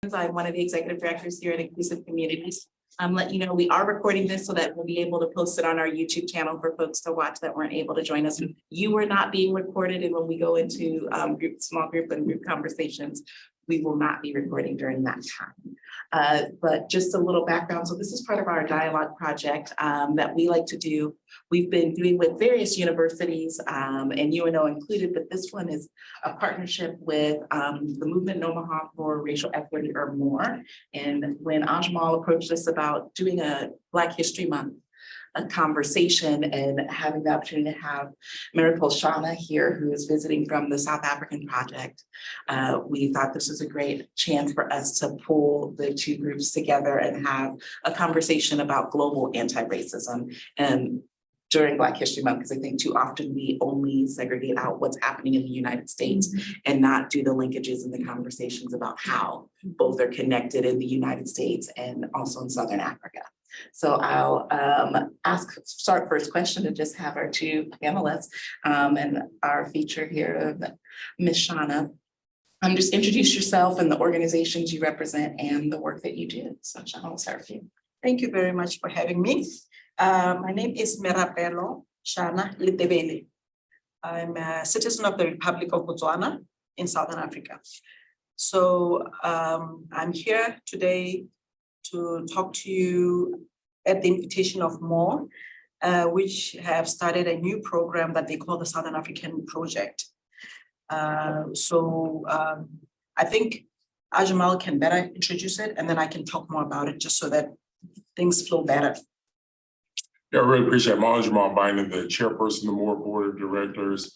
I'm one of the executive directors here at Inclusive Communities. Let you know we are recording this so that we'll be able to post it on our YouTube channel for folks to watch that weren't able to join us. You are not being recorded, and when we go into small group and group conversations, we will not be recording during that time. But just a little background. So this is part of our dialogue project that we like to do. We've been doing with various universities and UNO included, but this one is a partnership with the Movement in Omaha for Racial Equity or More. And when Ajmal approached us about doing a Black History Month, a conversation and having the opportunity to have Merapelo here, who is visiting from the South African project. We thought this was a great chance for us to pull the two groups together and have a conversation about global anti-racism and during Black History Month, because I think too often we only segregate out what's happening in the United States and not do the linkages and the conversations about how both are connected in the United States and also in Southern Africa. So I'll start first question and just have our two panelists and our feature here of Ms. Shauna. Just introduce yourself and the organizations you represent and the work that you do. So Shauna, we'll start with you. Thank you very much for having me. My name is Merapelo Shana Letebele. I'm a citizen of the Republic of Botswana in Southern Africa. So I'm here today to talk to you at the invitation of MORE, which have started a new program that they call the Southern African Project. I think Ajmal can better introduce it, and then I can talk more about it just so that things flow better. Yeah, I really appreciate it. I'm Ajmal Byndon, the chairperson of the MORE Board of Directors.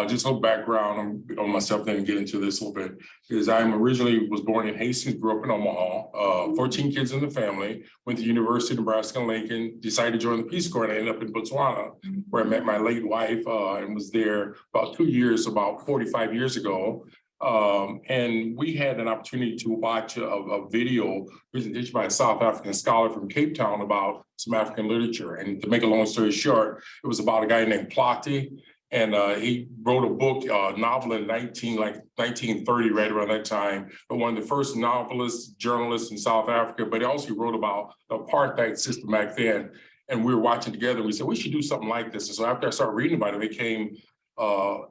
Just a little background on myself, then get into this a little bit, is I was born in Hastings, grew up in Omaha, 14 kids in the family, went to University of Nebraska and Lincoln, decided to join the Peace Corps, and I ended up in Botswana, where I met my late wife and was there about 2 years, about 45 years ago. And we had an opportunity to watch a video presentation by a South African scholar from Cape Town about some African literature. And to make a long story short, it was about a guy named Plati. And he wrote a book, novel in 1930, right around that time, but one of the first novelists, journalists in South Africa, but he also wrote about the apartheid system back then. And we were watching together, and we said, we should do something like this. And so after I started reading about it, I became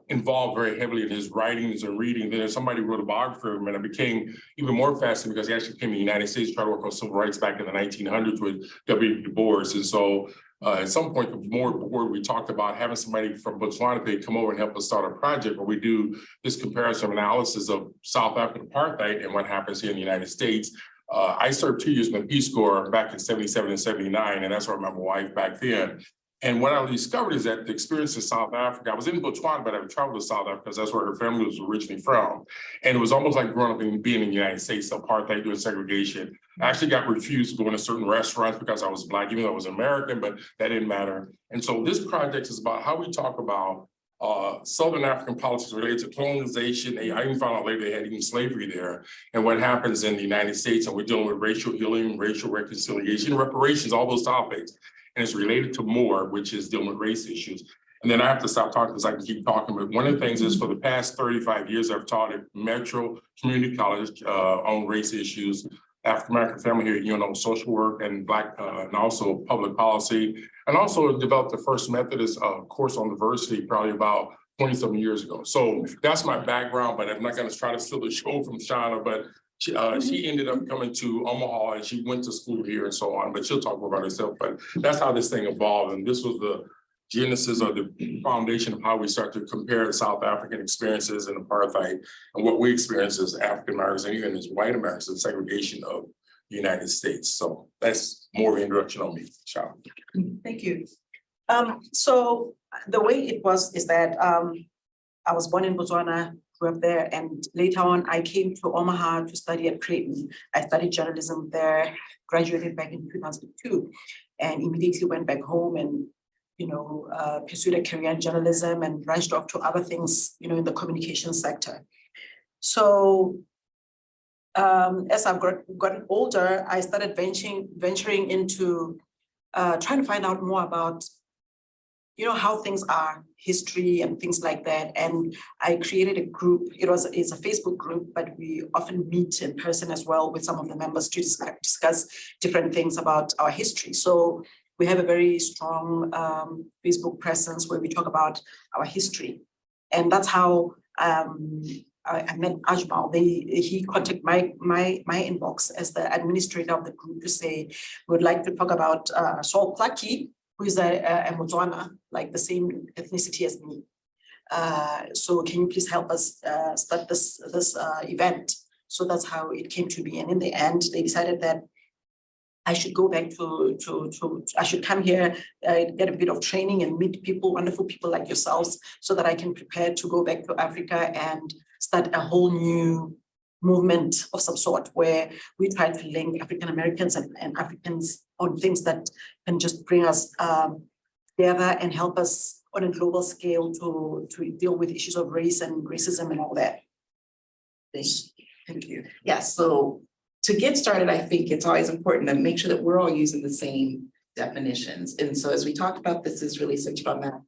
involved very heavily in his writings and reading. Then somebody wrote a biography of him, and I became even more fascinated because he actually came to the United States, tried to work on civil rights back in the 1900s with W. Du Bois. And so at some point, the MORE Board, we talked about having somebody from Botswana to come over and help us start a project where we do this comparison analysis of South African apartheid and what happens here in the United States. I served 2 years in the Peace Corps back in 77 and 79, and that's where I met my wife back then. And what I discovered is that the experience in South Africa, I was in Botswana, but I traveled to South Africa because that's where her family was originally from. And it was almost like growing up and being in the United States, apartheid, doing segregation. I actually got refused to go into certain restaurants because I was Black, even though I was American, but that didn't matter. And so this project is about how we talk about Southern African politics related to colonization. I even found out later they had even slavery there, and what happens in the United States. And we're dealing with racial healing, racial reconciliation, reparations, all those topics. And it's related to MORE, which is dealing with race issues. And then I have to stop talking because I can keep talking. But one of the things is for the past 35 years, I've taught at Metro Community College on race issues, African American family here at UNO, social work and Black, and also public policy. And also developed the first Methodist course on diversity probably about 20-something years ago. So that's my background, but I'm not going to try to steal the show from Shauna, but she ended up coming to Omaha and she went to school here and so on, but she'll talk more about herself. But that's how this thing evolved. And this was the genesis or the foundation of how we start to compare the South African experiences in apartheid and what we experience as African Americans and even as white Americans in segregation of the United States. So that's more of an introduction on me, Shauna. Thank you. So the way it was is that I was born in Botswana, grew up there, and later on I came to Omaha to study at Creighton. I studied journalism there, graduated back in 2002, and immediately went back home and pursued a career in journalism and branched off to other things, in the communication sector. So as I've gotten older, I started venturing into trying to find out more about you know, how things are, history and things like that. And I created a group. It's a Facebook group, but we often meet in person as well with some of the members to discuss different things about our history. So we have a very strong Facebook presence where we talk about our history. And that's how I met Ajmal. He contacted my inbox as the administrator of the group to say, we would like to talk about Saul Plaki, who is a Motswana, like the same ethnicity as me. So can you please help us start this event? So that's how it came to be. And in the end, they decided that I should go back I should come here, get a bit of training and meet people, wonderful people like yourselves, so that I can prepare to go back to Africa and start a whole new movement of some sort where we try to link African Americans and Africans on things that can just bring us together and help us on a global scale to deal with issues of race and racism and all that. Thank you. Yes, so to get started, I think it's always important to make sure that we're all using the same definitions. And so as we talk about this is really centered on that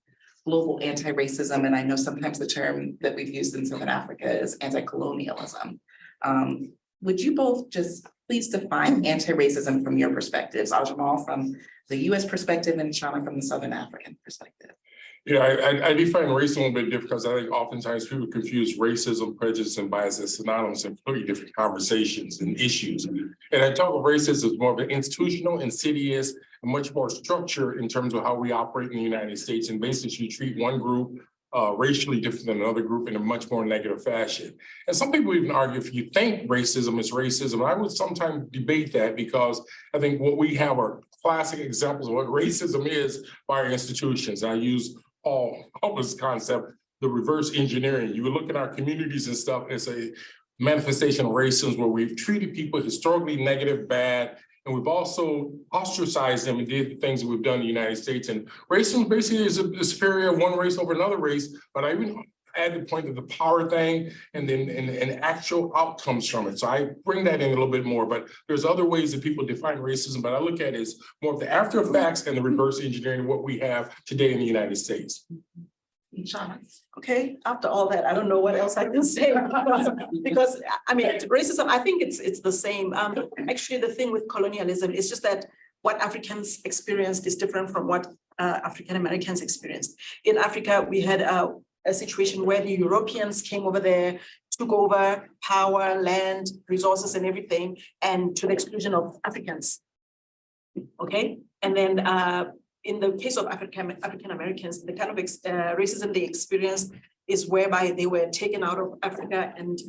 global anti-racism. And I know sometimes the term that we've used in Southern Africa is anti-colonialism. Would you both just please define anti-racism from your perspectives, Ajmal from the US perspective and Shauna from the Southern African perspective? Yeah, I define racism a little bit different because I think oftentimes people confuse racism, prejudice, and bias as synonymous in completely different conversations and issues. And I talk of racism as more of an institutional, insidious, and much more structure in terms of how we operate in the United States. And basically, you treat one group racially different than another group in a much more negative fashion. And some people even argue if you think racism is racism. I would sometimes debate that because I think what we have are classic examples of what racism is by our institutions. I use all this concept, the reverse engineering. You would look at our communities and stuff, it's a manifestation of racism where we've treated people historically negative, bad, and we've also ostracized them and did the things that we've done in the United States. And racism basically is a superior of one race over another race, but I even add the point of the power thing and then and actual outcomes from it. So I bring that in a little bit more, but there's other ways that people define racism, but I look at it as more of the after effects and the reverse engineering of what we have today in the United States. Okay, after all that, I don't know what else I can say because I mean, racism, I think it's the same. Actually, the thing with colonialism is just that what Africans experienced is different from what African Americans experienced. In Africa, we had a situation where the Europeans came over there, took over power, land, resources, and everything, and to the exclusion of Africans. Okay, and then in the case of African Americans, the kind of racism they experienced is whereby they were taken out of Africa and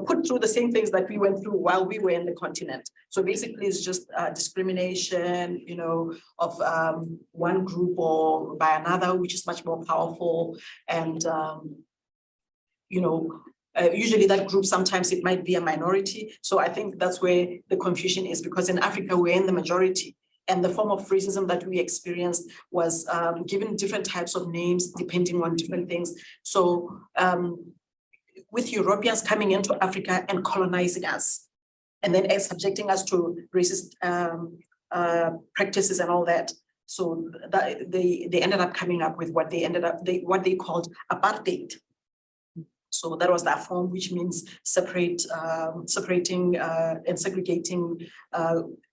put through the same things that we went through while we were in the continent. So basically, it's just discrimination, of one group or by another, which is much more powerful. And usually that group, sometimes it might be a minority. So I think that's where the confusion is, because in Africa, we're in the majority. And the form of racism that we experienced was given different types of names depending on different things. So with Europeans coming into Africa and colonizing us, and then subjecting us to racist practices and all that. So that they ended up coming up with what they called apartheid. So that was that form, which means separating and segregating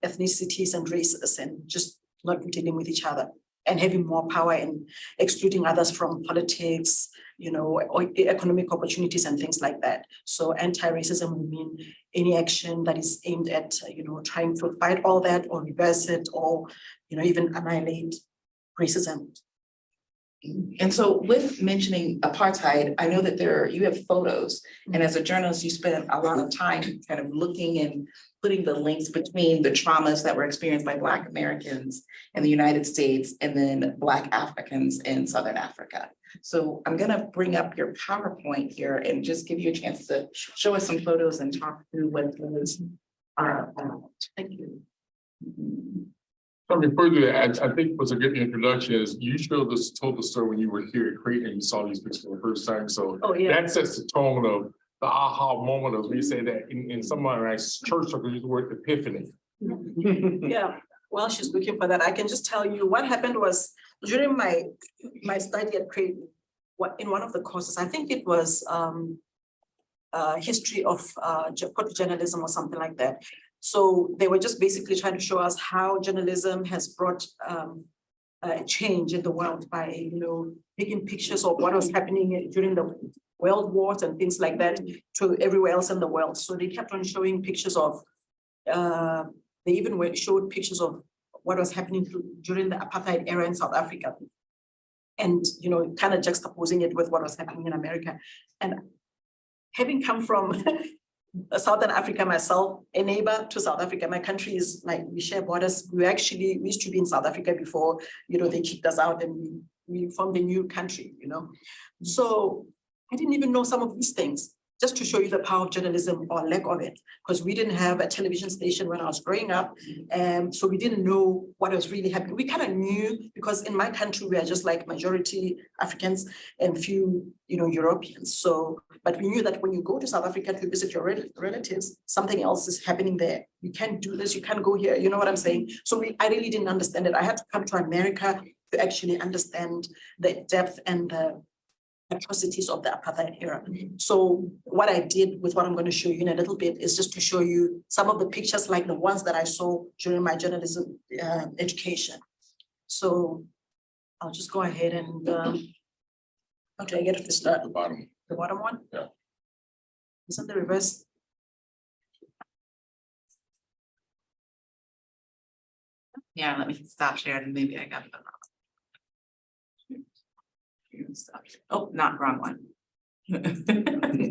ethnicities and races and just not dealing with each other and having more power and excluding others from politics, or economic opportunities and things like that. So anti-racism would mean any action that is aimed at, trying to fight all that or reverse it or, even annihilate racism. And so with mentioning apartheid, I know that you have photos, and as a journalist, you spend a lot of time kind of looking and putting the links between the traumas that were experienced by Black Americans in the United States and then Black Africans in Southern Africa. So I'm gonna bring up your PowerPoint here and just give you a chance to show us some photos and talk through what those are about. Thank you. So before you do that, I think what's a good introduction is you told the story when you were here at Creighton and you saw these pictures for the first time. So that sets the tone of the aha moment of, we say that in some of my church circles use the word epiphany. Yeah, while she's looking for that, I can just tell you what happened was during my study at Creighton, in one of the courses, I think it was history of photojournalism or something like that. So they were just basically trying to show us how journalism has brought a change in the world by, taking pictures of what was happening during the world wars and things like that to everywhere else in the world. So they kept on showing pictures of, they even showed pictures of what was happening during the apartheid era in South Africa. And, kind of juxtaposing it with what was happening in America. And having come from Southern Africa myself, a neighbor to South Africa, my country is like, we share borders. We used to be in South Africa before, they kicked us out and we formed a new country, So I didn't even know some of these things, just to show you the power of journalism or lack of it, because we didn't have a television station when I was growing up. And so we didn't know what was really happening. We kind of knew, because in my country, we are just like majority Africans and few, Europeans. So, but we knew that when you go to South Africa to visit your relatives, something else is happening there. You can't do this, you can't go here, you know what I'm saying? So I really didn't understand it. I had to come to America to actually understand the depth and the atrocities of the apartheid era. So what I did with what I'm going to show you in a little bit is just to show you some of the pictures like the ones that I saw during my journalism education. So I'll just go ahead and how do I get it to start? The bottom. The bottom one? Yeah. Isn't the reverse? Yeah, let me stop sharing. Maybe I got it wrong. Stop. Oh, not wrong one.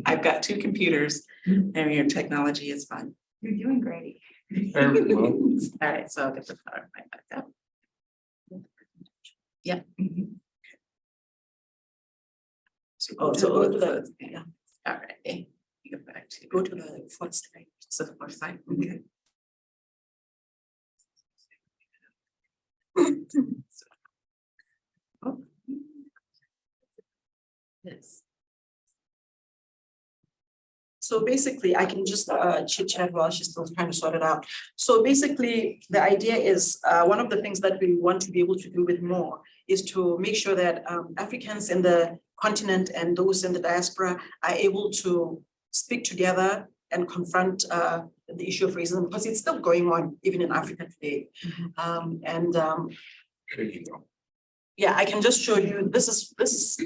I've got two computers and your technology is fun. You're doing great. There we go. All right, so I'll get the power right back up. Yep. So Oh, yeah. All right. You go back to Go to the fourth slide. so the fourth side. Okay. Oh. Yes. So basically, I can just chit chat while she's still trying to sort it out. So basically, the idea is one of the things that we want to be able to do with more is to make sure that Africans in the continent and those in the diaspora are able to speak together and confront the issue of racism, because it's still going on even in Africa today. There you go. Yeah, I can just show you, this is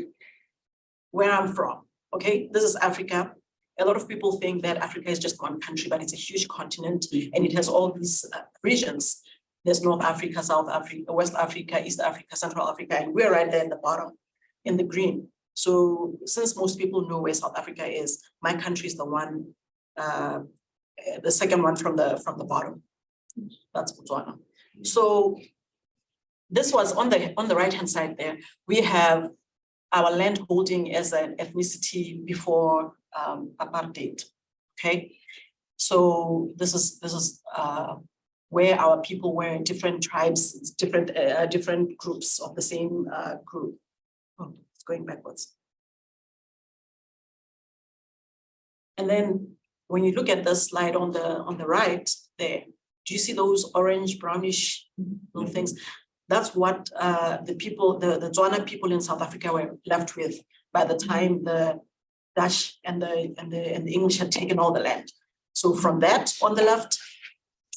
where I'm from, okay? This is Africa. A lot of people think that Africa is just one country, but it's a huge continent and it has all these regions. There's North Africa, South Africa, West Africa, East Africa, Central Africa, and we're right there in the bottom, in the green. So since most people know where South Africa is, my country is the one, the second one from the bottom. That's Botswana. So this was on the right-hand side there. We have our land holding as an ethnicity before apartheid. Okay, so this is where our people were different tribes, different groups of the same group. Oh, it's going backwards. And then when you look at the slide on the right there, do you see those orange brownish little things? That's what the Tswana people in South Africa were left with by the time the Dutch and the English had taken all the land. So from that on the left,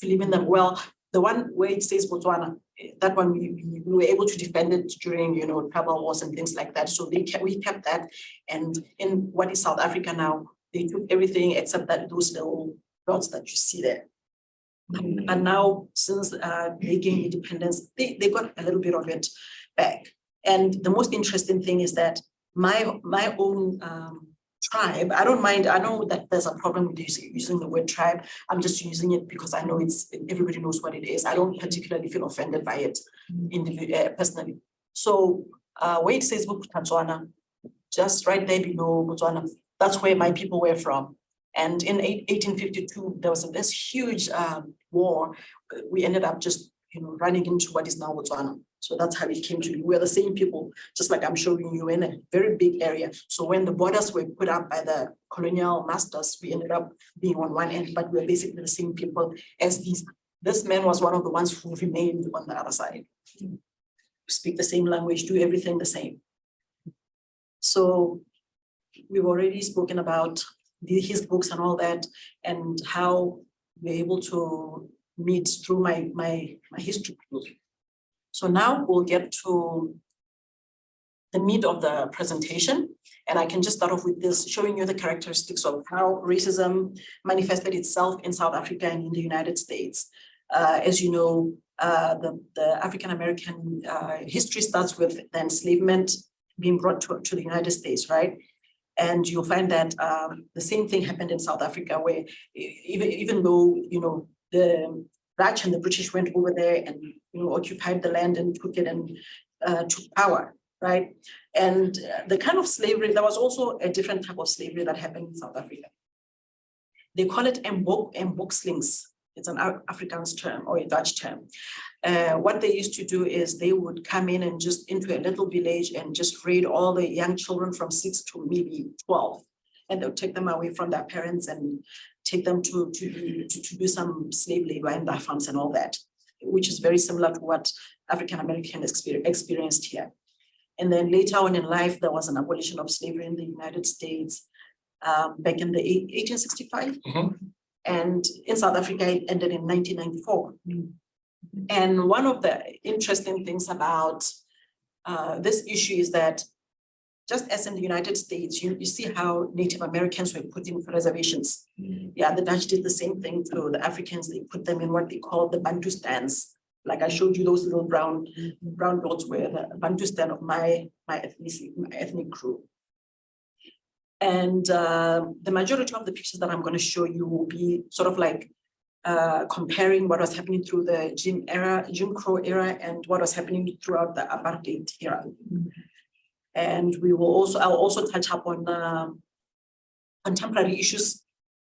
to live in them, well, the one where it says Botswana, that one we were able to defend it during tribal wars and things like that. So we kept that, and in what is South Africa now, they took everything except those little dots that you see there. And now, since they gained independence, they got a little bit of it back. And the most interesting thing is that my own tribe, I don't mind, I know that there's a problem with using the word tribe. I'm just using it because I know everybody knows what it is. I don't particularly feel offended by it personally. So where it says Botswana, just right there below Botswana, that's where my people were from. And in 1852, there was this huge war. We ended up just running into what is now Botswana. So that's how it came to be. We're the same people, just like I'm showing you, in a very big area. So when the borders were put up by the colonial masters, we ended up being on one end, but we're basically the same people as these. This man was one of the ones who remained on the other side. speak the same language, do everything the same. So we've already spoken about his books and all that, and how we're able to meet through my history group. So now we'll get to the meat of the presentation. And I can just start off with this, showing you the characteristics of how racism manifested itself in South Africa and in the United States. As you know, the African-American history starts with the enslavement being brought to the United States, right? And you'll find that the same thing happened in South Africa, where even though, the Dutch and the British went over there and, occupied the land and took it and took power, right? And the kind of slavery, there was also a different type of slavery that happened in South Africa. They call it embokslings. It's an Afrikaans term or a Dutch term. What they used to do is they would come in and just into a little village and just raid all the young children from 6 to maybe 12. And they'll take them away from their parents and take them to do some slave labor in their farms and all that, which is very similar to what African-American experienced here. And then later on in life, there was an abolition of slavery in the United States back in the 1865. And in South Africa, it ended in 1994. And one of the interesting things about this issue is that just as in the United States, you see how Native Americans were put in reservations. Yeah, the Dutch did the same thing to the Africans. They put them in what they call the Bantustans. Like I showed you, those little brown dots were the Bantustan of my ethnic group. And the majority of the pictures that I'm going to show you will be sort of like comparing what was happening through the Jim Crow era and what was happening throughout the apartheid era. And I'll also touch up on contemporary issues,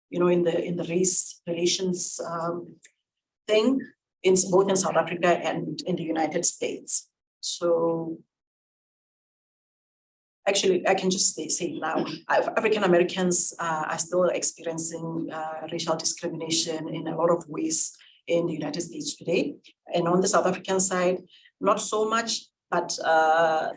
in the race relations thing, both in South Africa and in the United States. So actually, I can just say now, African Americans are still experiencing racial discrimination in a lot of ways in the United States today. And on the South African side, not so much, but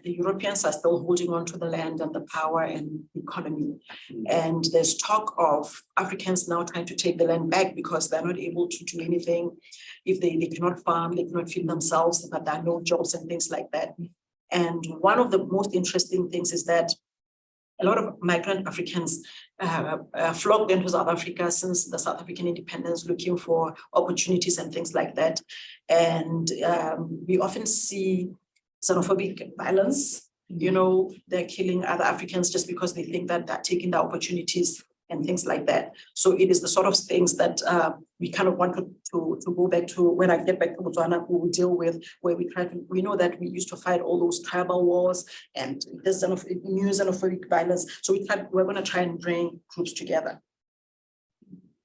the Europeans are still holding on to the land and the power and the economy. And there's talk of Africans now trying to take the land back because they're not able to do anything. If they cannot farm, they cannot feed themselves, but there are no jobs and things like that. And one of the most interesting things is that a lot of migrant Africans flocked into South Africa since the South African independence, looking for opportunities and things like that. And we often see xenophobic violence. They're killing other Africans just because they think that they're taking the opportunities and things like that. So it is the sort of things that we kind of want to go back to. When I get back to Botswana, we will deal with, where we know that we used to fight all those tribal wars and there's new xenophobic violence. So we're going to try and bring groups together.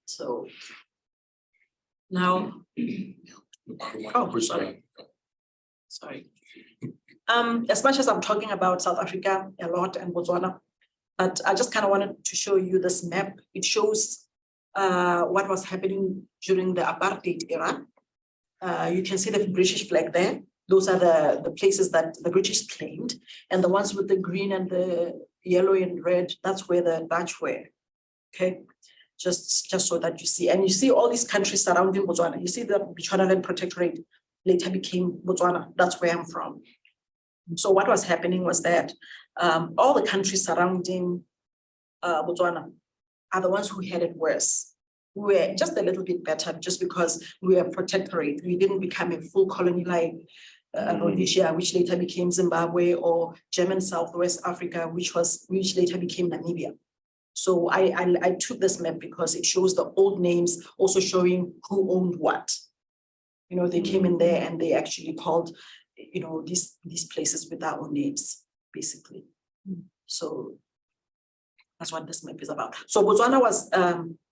So now, sorry. As much as I'm talking about South Africa a lot and Botswana, but I just kind of wanted to show you this map. It shows what was happening during the apartheid era. You can see the British flag there. Those are the places that the British claimed. And the ones with the green and the yellow and red, that's where the Dutch were. Okay, just so that you see. And you see all these countries surrounding Botswana. You see the Bechuanaland Protectorate later became Botswana. That's where I'm from. So what was happening was that all the countries surrounding Botswana are the ones who had it worse. We were just a little bit better just because we were a protectorate. We didn't become a full colony like Rhodesia, which later became Zimbabwe, or German Southwest Africa, which later became Namibia. So I took this map because it shows the old names, also showing who owned what. They came in there and they actually called these places with their own names, basically. So that's what this map is about. So Botswana was,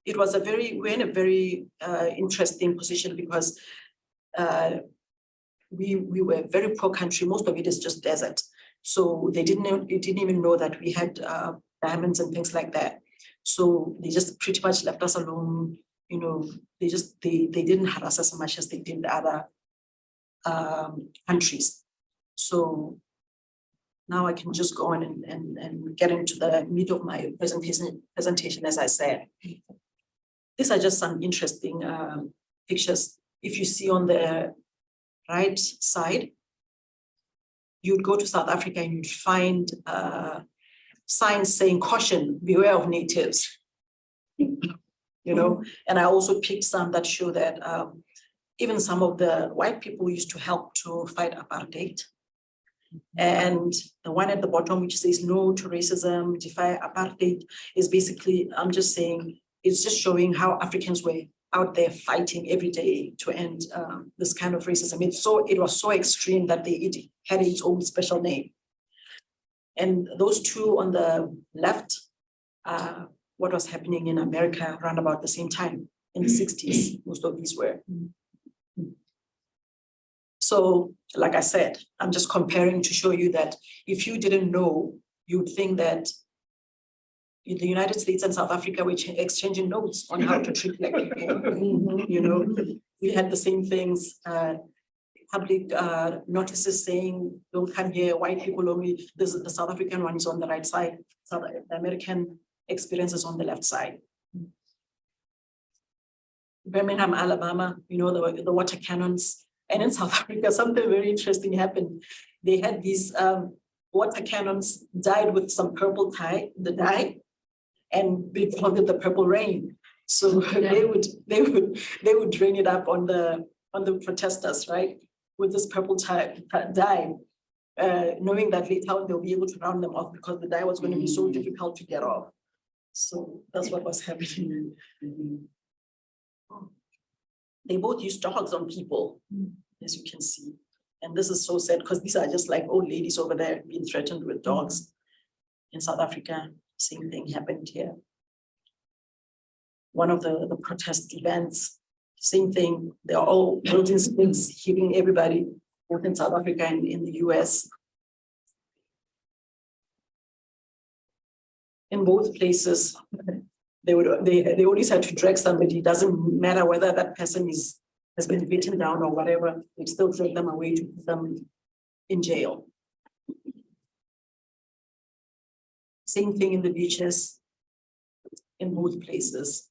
we're in a very interesting position because we were a very poor country. Most of it is just desert. So they didn't even know that we had diamonds and things like that. So they just pretty much left us alone. They didn't harass us as much as they did the other countries. So now I can just go on and get into the meat of my presentation, as I said. These are just some interesting pictures. If you see on the right side, you'd go to South Africa and you'd find signs saying, caution, beware of natives. You know, and I also picked some that show that even some of the white people used to help to fight apartheid. And the one at the bottom, which says no to racism, defy apartheid, is basically, I'm just saying, it's just showing how Africans were out there fighting every day to end this kind of racism. It was so extreme that it had its own special name. And those two on the left are what was happening in America around about the same time in the 60s, most of these were. So, like I said, I'm just comparing to show you that if you didn't know, you'd think that in the United States and South Africa were exchanging notes on how to treat Black people. You know, we had the same things, public notices saying, don't come here, white people only. The South African one is on the right side, the American experience is on the left side. Birmingham, Alabama, you know, the water cannons. And in South Africa, something very interesting happened. They had these water cannons dyed with some purple dye, and they called it the purple rain. So they would drain it up on the protesters, right, with this purple dye, knowing that later on they'll be able to round them off because the dye was going to be so difficult to get off. So that's what was happening. They both use dogs on people, as you can see. And this is so sad because these are just like old ladies over there being threatened with dogs. In South Africa, same thing happened here. One of the protest events, same thing. They're all building things, hitting everybody, both in South Africa and in the US. In both places, they always had to drag somebody. It doesn't matter whether that person has been beaten down or whatever, they still drag them away to put them in jail. Same thing in the beaches, in both places.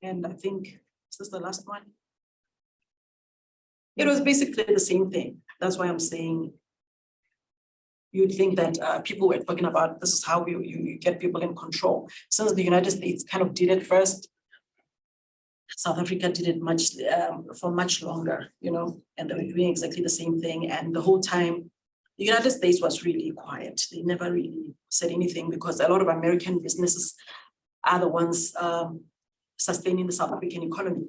And I think, is this the last one? It was basically the same thing. That's why I'm saying you'd think that people were talking about this is how you get people in control. Since the United States kind of did it first, South Africa did it for much longer, you know, and they were doing exactly the same thing. And the whole time, the United States was really quiet. They never really said anything because a lot of American businesses are the ones sustaining the South African economy.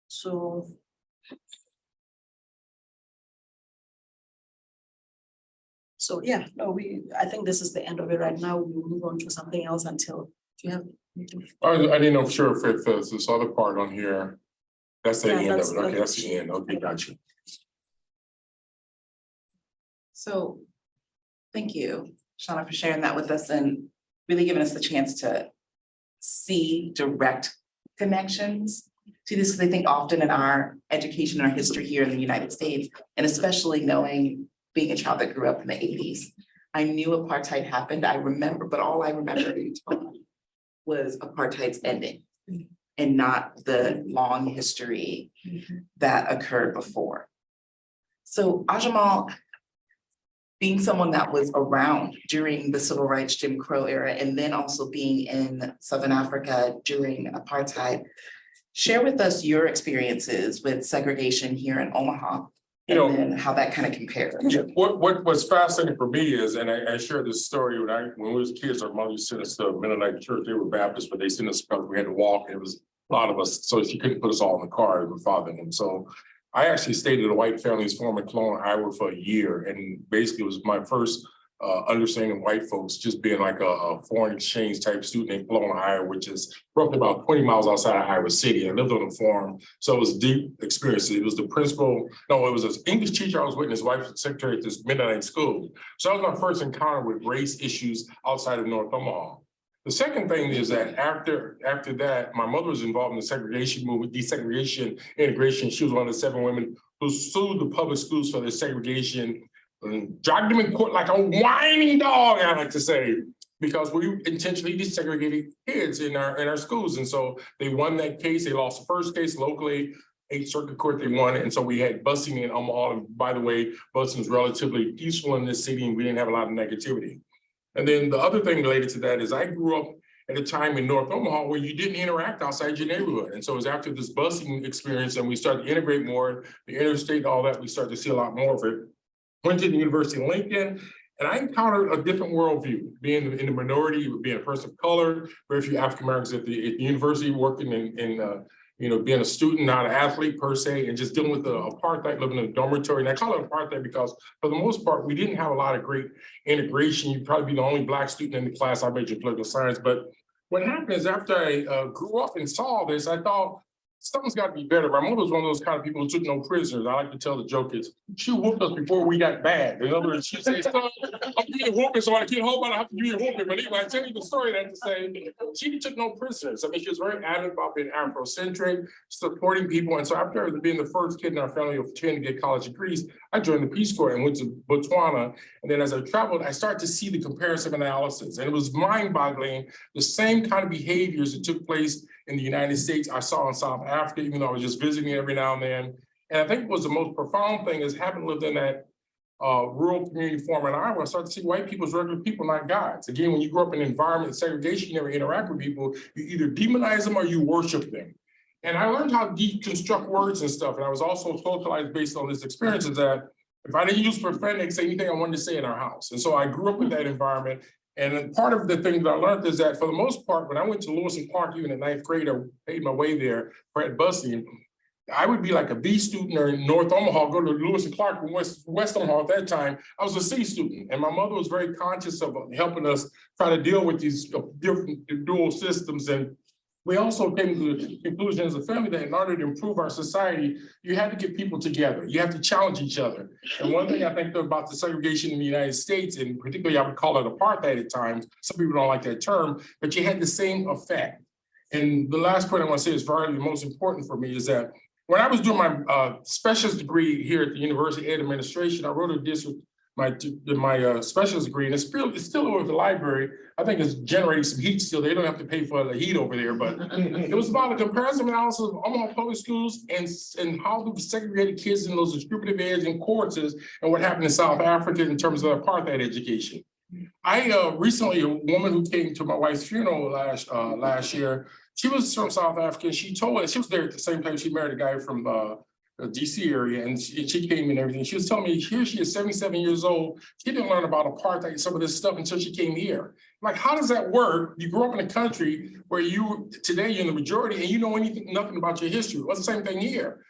So yeah, no, I think this is the end of it right now. We'll move on to something else until, do you have anything? I didn't know for sure if there's this other part on here. That's the end of it. Okay, that's the end. Okay, got you. So thank you, Shauna, for sharing that with us and really giving us the chance to see direct connections to this, because I think often in our education, our history here in the United States, and especially knowing being a child that grew up in the 80s, I knew apartheid happened. I remember, but all I remember was apartheid's ending and not the long history that occurred before. So Ajamal, being someone that was around during the civil rights Jim Crow era, and then also being in Southern Africa during apartheid, share with us your experiences with segregation here in Omaha, and how that kind of compares. What was fascinating for me is, and I shared this story when we was kids, our mother sent us to Mennonite church. They were Baptist, but they sent us because we had to walk. It was a lot of us, so she couldn't put us all in the car. My father and them. So I actually stayed at a white family's farm in Cologne, Iowa for a year, and basically it was my first understanding white folks, just being like a foreign exchange type student in Cologne, Iowa, which is roughly about 20 miles outside of Iowa City. I lived on a farm, so it was a deep experience. It was the principal, no, it was an English teacher I was with, and his wife was secretary at this Mennonite school. So that was my first encounter with race issues outside of North Omaha. The second thing is that after that, my mother was involved in the segregation movement, desegregation, integration. She was one of the 7 women who sued the public schools for their segregation and dragged them in court like a whining dog, I like to say, because we intentionally desegregated kids in our schools. And so they won that case. They lost the first case locally, 8th Circuit Court, they won. And so we had busing in Omaha. And by the way, busing was relatively peaceful in this city and we didn't have a lot of negativity. And then the other thing related to that is I grew up at a time in North Omaha where you didn't interact outside your neighborhood. And so it was after this busing experience and we started to integrate more, the interstate, all that, we started to see a lot more of it. Went to the University of Lincoln, and I encountered a different worldview, being in the minority, being a person of color, very few African Americans at the university, working in being a student, not an athlete per se, and just dealing with the apartheid, living in a dormitory. And I call it apartheid because for the most part, we didn't have a lot of great integration. You'd probably be the only Black student in the class. I majored in political science. But what happened is after I grew up and saw this, I thought, something's got to be better. My mother was one of those kind of people who took no prisoners. I like to tell the joke is, she whooped us before we got bad. In other words, she said, son, I'm getting whooping, so I can't hold on, I have to give you a whooping. But anyway, I tell you the story that to say, she took no prisoners. I mean, she was very adamant about being Afrocentric, supporting people. And so after being the first kid in our family of 10 to get college degrees, I joined the Peace Corps and went to Botswana. And then as I traveled, I started to see the comparative analysis. And it was mind-boggling, the same kind of behaviors that took place in the United States, I saw in South Africa, even though I was just visiting every now and then. And I think it was the most profound thing is having lived in that rural community form in Iowa, I started to see white people as regular people, not gods. Again, when you grow up in an environment of segregation, you never interact with people, you either demonize them or you worship them. And I learned how to deconstruct words and stuff. And I was also socialized based on this experience is that if I didn't use profanity, I could say anything I wanted to say in our house. And so I grew up with that environment. And part of the thing that I learned is that for the most part, when I went to Lewis and Clark, even in 9th grade, I paid my way there for at busing, I would be like a B student or in North Omaha, go to Lewis and Clark in West Omaha at that time. I was a C student. And my mother was very conscious of helping us try to deal with these different dual systems. And we also came to the conclusion as a family that in order to improve our society, you had to get people together. You have to challenge each other. And one thing I think about the segregation in the United States, and particularly I would call it apartheid at times, some people don't like that term, but you had the same effect. And the last point I want to say is probably the most important for me is that when I was doing my specialist degree here at the University of Administration, I wrote a district, my specialist degree, and it's still over at the library. I think it's generating some heat still. They don't have to pay for the heat over there, but it was about a comparative analysis of Omaha public schools and how the segregated kids in those distributive areas and courses and what happened in South Africa in terms of apartheid education. I recently, a woman who came to my wife's funeral last year, she was from South Africa. She told us, she was there at the same time she married a guy from the DC area, and she came and everything. She was telling me here she is 77 years old. She didn't learn about apartheid and some of this stuff until she came here. Like, how does that work? You grew up in a country where today you're in the majority and you know nothing about your history. Well, it's the same thing here.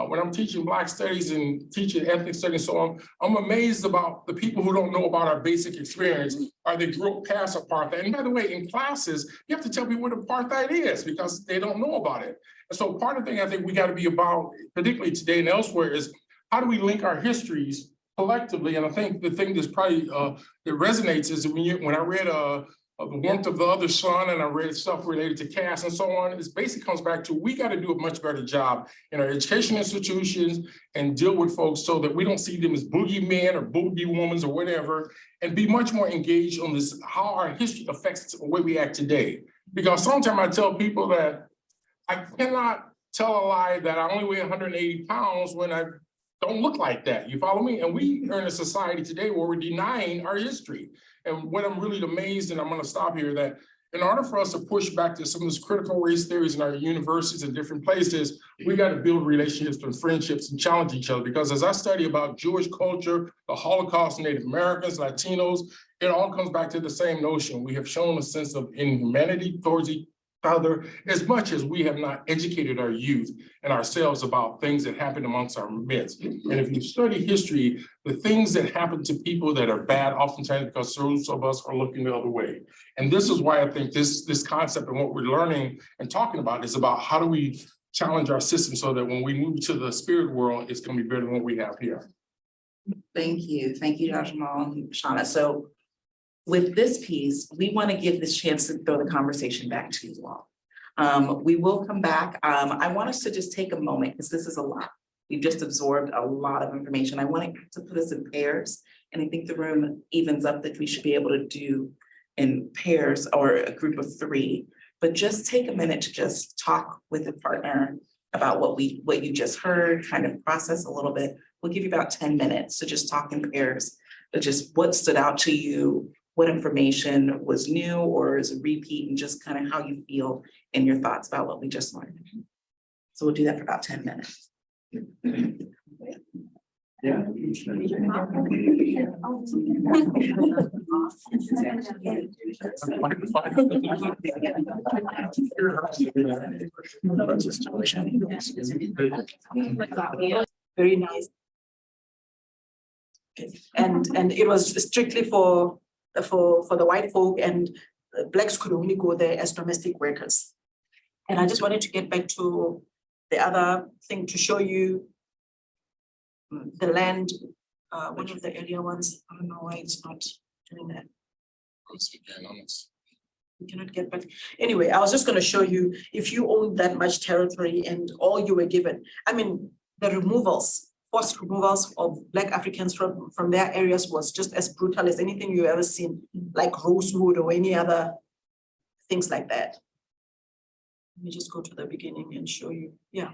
When I'm teaching Black studies and teaching ethnic studies and so on, I'm amazed about the people who don't know about our basic experience, or they grew up past apartheid. And by the way, in classes, you have to tell people what apartheid is because they don't know about it. And so part of the thing I think we got to be about, particularly today and elsewhere, is how do we link our histories collectively? And I think the thing that's probably that resonates is when I read The Warmth of the Other Sun and I read stuff related to caste and so on, it basically comes back to we got to do a much better job in our education institutions and deal with folks so that we don't see them as boogeymen or boogie-womans or whatever, and be much more engaged on this, how our history affects the way we act today. Because sometimes I tell people that I cannot tell a lie that I only weigh 180 pounds when I don't look like that. You follow me? And we are in a society today where we're denying our history. And what I'm really amazed, and I'm going to stop here, that in order for us to push back to some of this critical race theories in our universities and different places, we got to build relationships and friendships and challenge each other. Because as I study about Jewish culture, the Holocaust, Native Americans, Latinos, it all comes back to the same notion. We have shown a sense of inhumanity towards each other, as much as we have not educated our youth and ourselves about things that happen amongst our midst. And if you study history, the things that happen to people that are bad, oftentimes because those of us are looking the other way. And this is why I think this concept and what we're learning and talking about is about how do we challenge our system so that when we move to the spirit world, it's going to be better than what we have here. Thank you, Dr. Mall and Shauna. So with this piece, we want to give this chance to throw the conversation back to you all. We will come back. I want us to just take a moment because this is a lot. We've just absorbed a lot of information. I want to put us in pairs, and I think the room evens up that we should be able to do in pairs or a group of 3. But just take a minute to just talk with a partner about what you just heard, kind of process a little bit. We'll give you about 10 minutes to just talk in pairs, but just what stood out to you, what information was new or is a repeat, and just kind of how you feel and your thoughts about what we just learned. So we'll do that for about 10 minutes. Yeah. Very nice. Okay. And it was strictly for the white folk, and blacks could only go there as domestic workers. And I just wanted to get back to the other thing to show you the land, one of the earlier ones. I don't know why it's not doing that. We cannot get back. Anyway, I was just going to show you, if you own that much territory and all you were given, I mean, the removals, forced removals of Black Africans from their areas was just as brutal as anything you ever seen, like Rosewood or any other things like that. Let me just go to the beginning and show you. Yeah.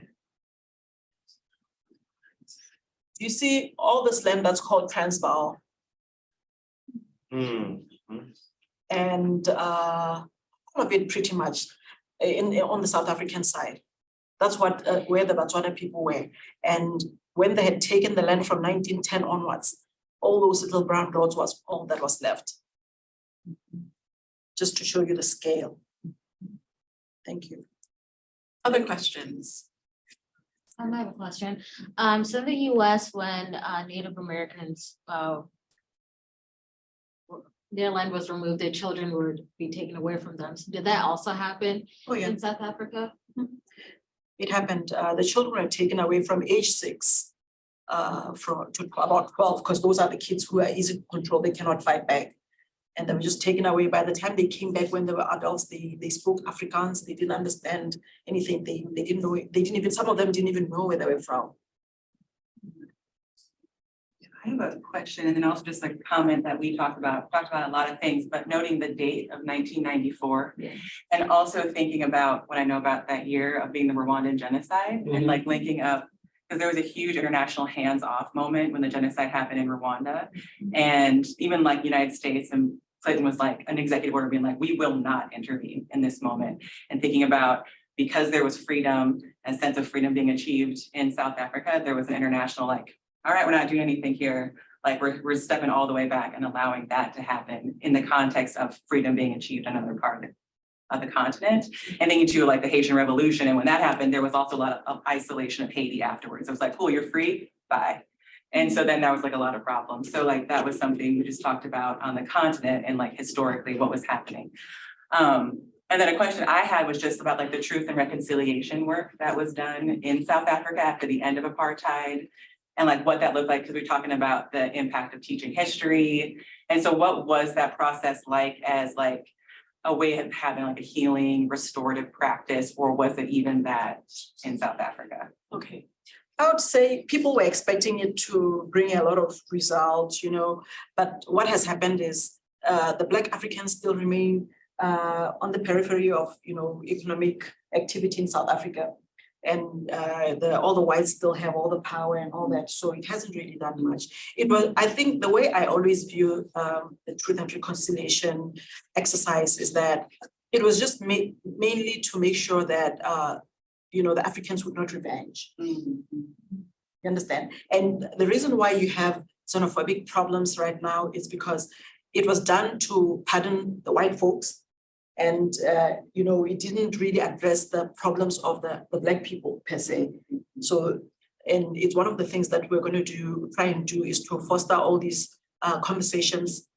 You see all this land that's called Transvaal. And all of it pretty much on the South African side. That's what where the Botswana people were. And when they had taken the land from 1910 onwards, all those little brown dots was all that was left. Just to show you the scale. Thank you. Other questions? I have a question. So in the US, when Native Americans, their land was removed, their children would be taken away from them. So did that also happen Oh yeah, in South Africa? it happened. The children were taken away from age 6 to about 12, because those are the kids who are easy to control. They cannot fight back. And they were just taken away. By the time they came back, when they were adults, they spoke Afrikaans. They didn't understand anything. They didn't know. They didn't even, some of them didn't even know where they were from. I have a question, and then also just a comment that we talked about a lot of things, but noting the date of 1994, and also thinking about what I know about that year of being the Rwandan genocide, and like linking up, because there was a huge international hands-off moment when the genocide happened in Rwanda, and even like United States and Clinton was like an executive order being like, we will not intervene in this moment, and thinking about, because there was freedom, a sense of freedom being achieved in South Africa, there was an international like, all right, we're not doing anything here. Like we're stepping all the way back and allowing that to happen in the context of freedom being achieved in another part of the continent. And thinking too, like the Haitian Revolution. And when that happened, there was also a lot of isolation of Haiti afterwards. It was like, cool, you're free, bye. And so then that was like a lot of problems. So like that was something we just talked about on the continent and like historically what was happening. And then a question I had was just about like the truth and reconciliation work that was done in South Africa after the end of apartheid. And like what that looked like, because we're talking about the impact of teaching history. And so what was that process like as like a way of having like a healing, restorative practice, or was it even that in South Africa? Okay. I would say people were expecting it to bring a lot of results, you know, but what has happened is the Black Africans still remain on the periphery of, you know, economic activity in South Africa. And all the whites still have all the power and all that. So it hasn't really done much. It was, I think the way I always view the truth and reconciliation exercise is that it was just mainly to make sure that, you know, the Africans would not revenge. You understand? And the reason why you have xenophobic problems right now is because it was done to pardon the white folks. And, you know, it didn't really address the problems of the Black people per se. So, and it's one of the things that we're going to try and do is to foster all these conversations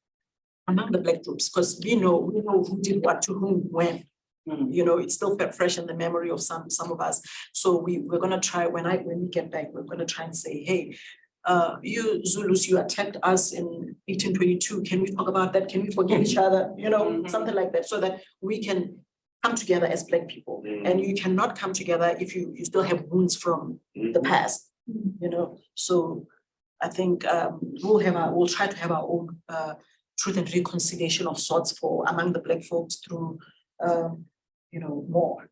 among the Black groups, because we know who did what to whom when. You know, it's still fresh in the memory of some of us. So we're going to try, when we get back, we're going to try and say, hey, you Zulus, you attacked us in 1822. Can we talk about that? Can we forgive each other? You know, something like that, so that we can come together as Black people. And you cannot come together if you still have wounds from the past, you know. So I think we'll try to have our own truth and reconciliation of sorts for among the Black folks through more.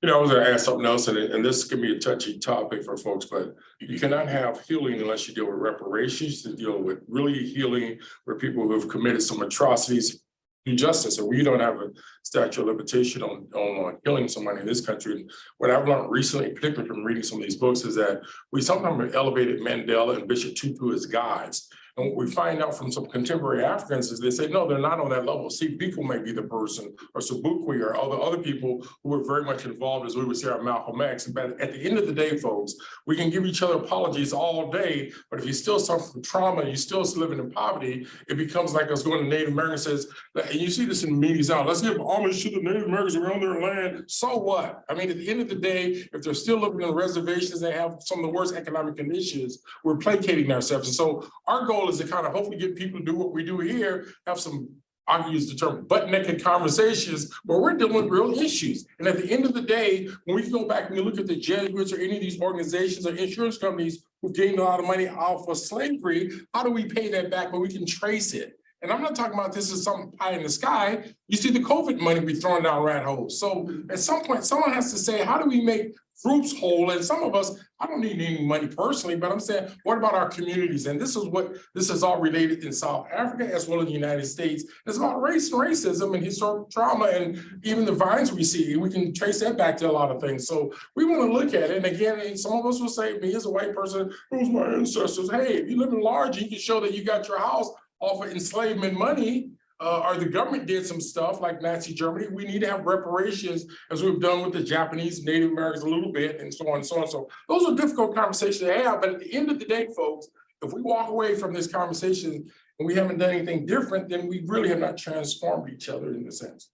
You know, I was gonna ask something else, and this can be a touchy topic for folks, but you cannot have healing unless you deal with reparations, to deal with really healing where people who have committed some atrocities do justice. And we don't have a statute of limitation on killing somebody in this country. What I've learned recently, particularly from reading some of these books, is that we sometimes elevated Mandela and Bishop Tutu as gods. And what we find out from some contemporary Africans is they say, no, they're not on that level. See, Biko may be the person, or Sobukwe, or all the other people who were very much involved, as we would say, our Malcolm X. But at the end of the day, folks, we can give each other apologies all day, but if you still suffer from trauma, you still living in poverty, it becomes like us going to Native Americans says, and you see this in meetings now, let's give homage to the Native Americans around their land. So what? I mean, at the end of the day, if they're still living in reservations, they have some of the worst economic conditions, we're placating ourselves. And so our goal is to kind of hopefully get people to do what we do here, have some, I use the term butt-naked conversations where we're dealing with real issues. And at the end of the day, when we go back and you look at the Jesuits or any of these organizations or insurance companies who gained a lot of money off of slavery, how do we pay that back when we can trace it? And I'm not talking about this as some pie in the sky. You see the COVID money be thrown down rat holes. So at some point, someone has to say, how do we make groups whole? And some of us, I don't need any money personally, but I'm saying, what about our communities? And this is all related in South Africa as well as the United States. It's about race and racism and historical trauma and even the violence we see. We can trace that back to a lot of things. So we want to look at it. And again, some of us will say, me as a white person, who's my ancestors? Hey, if you live in large, you can show that you got your house off of enslavement money, or the government did some stuff like Nazi Germany. We need to have reparations, as we've done with the Japanese, Native Americans a little bit, and so on and so on. So those are difficult conversations to have, but at the end of the day, folks, if we walk away from this conversation and we haven't done anything different, then we really have not transformed each other in a sense.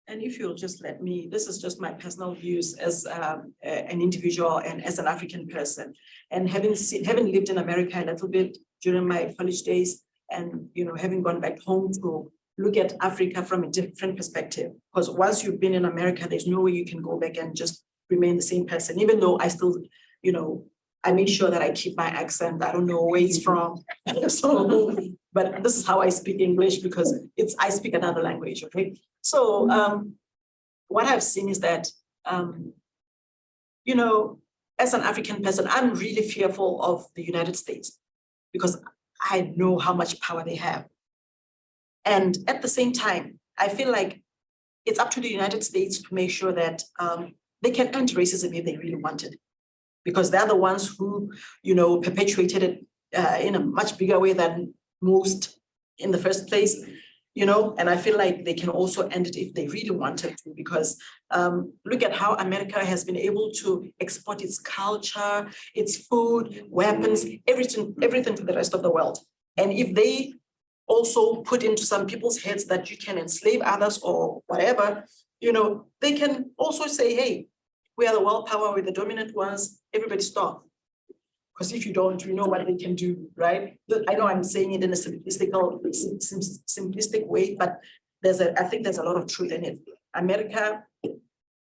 And if you'll just let me, this is just my personal views as an individual and as an African person, and having lived in America a little bit during my college days, and having gone back home to look at Africa from a different perspective. Because once you've been in America, there's no way you can go back and just remain the same person. Even though I still, I make sure that I keep my accent. I don't know where it's from. So, but this is how I speak English, because I speak another language. Okay. So what I've seen is that as an African person, I'm really fearful of the United States, because I know how much power they have. And at the same time, I feel like it's up to the United States to make sure that they can end racism if they really want it, because they're the ones who, perpetuated it in a much bigger way than most in the first place. And I feel like they can also end it if they really wanted to, because look at how America has been able to export its culture, its food, weapons, everything to the rest of the world. And if they also put into some people's heads that you can enslave others or whatever, they can also say, hey, we are the world power, we're the dominant ones, everybody stop. Because if you don't, you know what they can do, right? I know I'm saying it in a simplistic way, but I think there's a lot of truth in it. America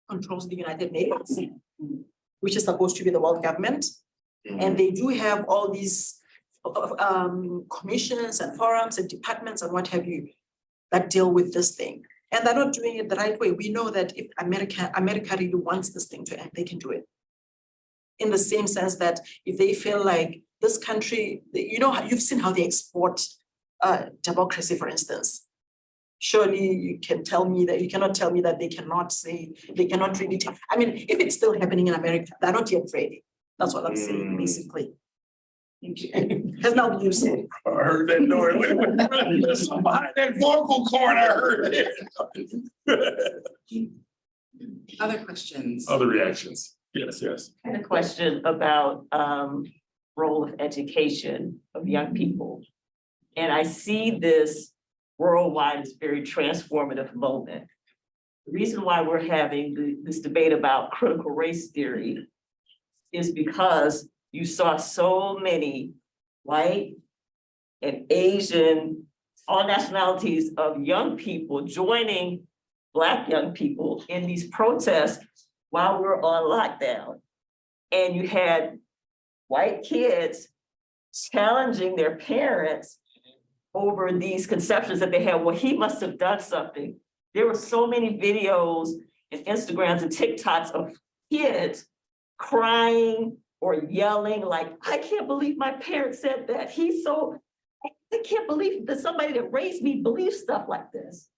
controls the United Nations, which is supposed to be the world government. And they do have all these commissions and forums and departments and what have you that deal with this thing. And they're not doing it the right way. We know that if America really wants this thing to end, they can do it. In the same sense that if they feel like this country, you've seen how they export democracy, for instance. Surely you cannot tell me that they cannot really take. I mean, if it's still happening in America, they're not yet ready. That's what I'm saying, basically. Thank you. Has now been said. I heard that noise. There's some behind that vocal cord. I heard it. Other questions? Other reactions. Yes. I had a question about role of education of young people. And I see this worldwide as very transformative moment. The reason why we're having this debate about critical race theory is because you saw so many white and Asian, all nationalities of young people joining Black young people in these protests while we're on lockdown. And you had white kids challenging their parents over these conceptions that they had. Well, he must have done something. There were so many videos and Instagrams and TikToks of kids crying or yelling like, I can't believe my parents said that. I can't believe that somebody that raised me believes stuff like this.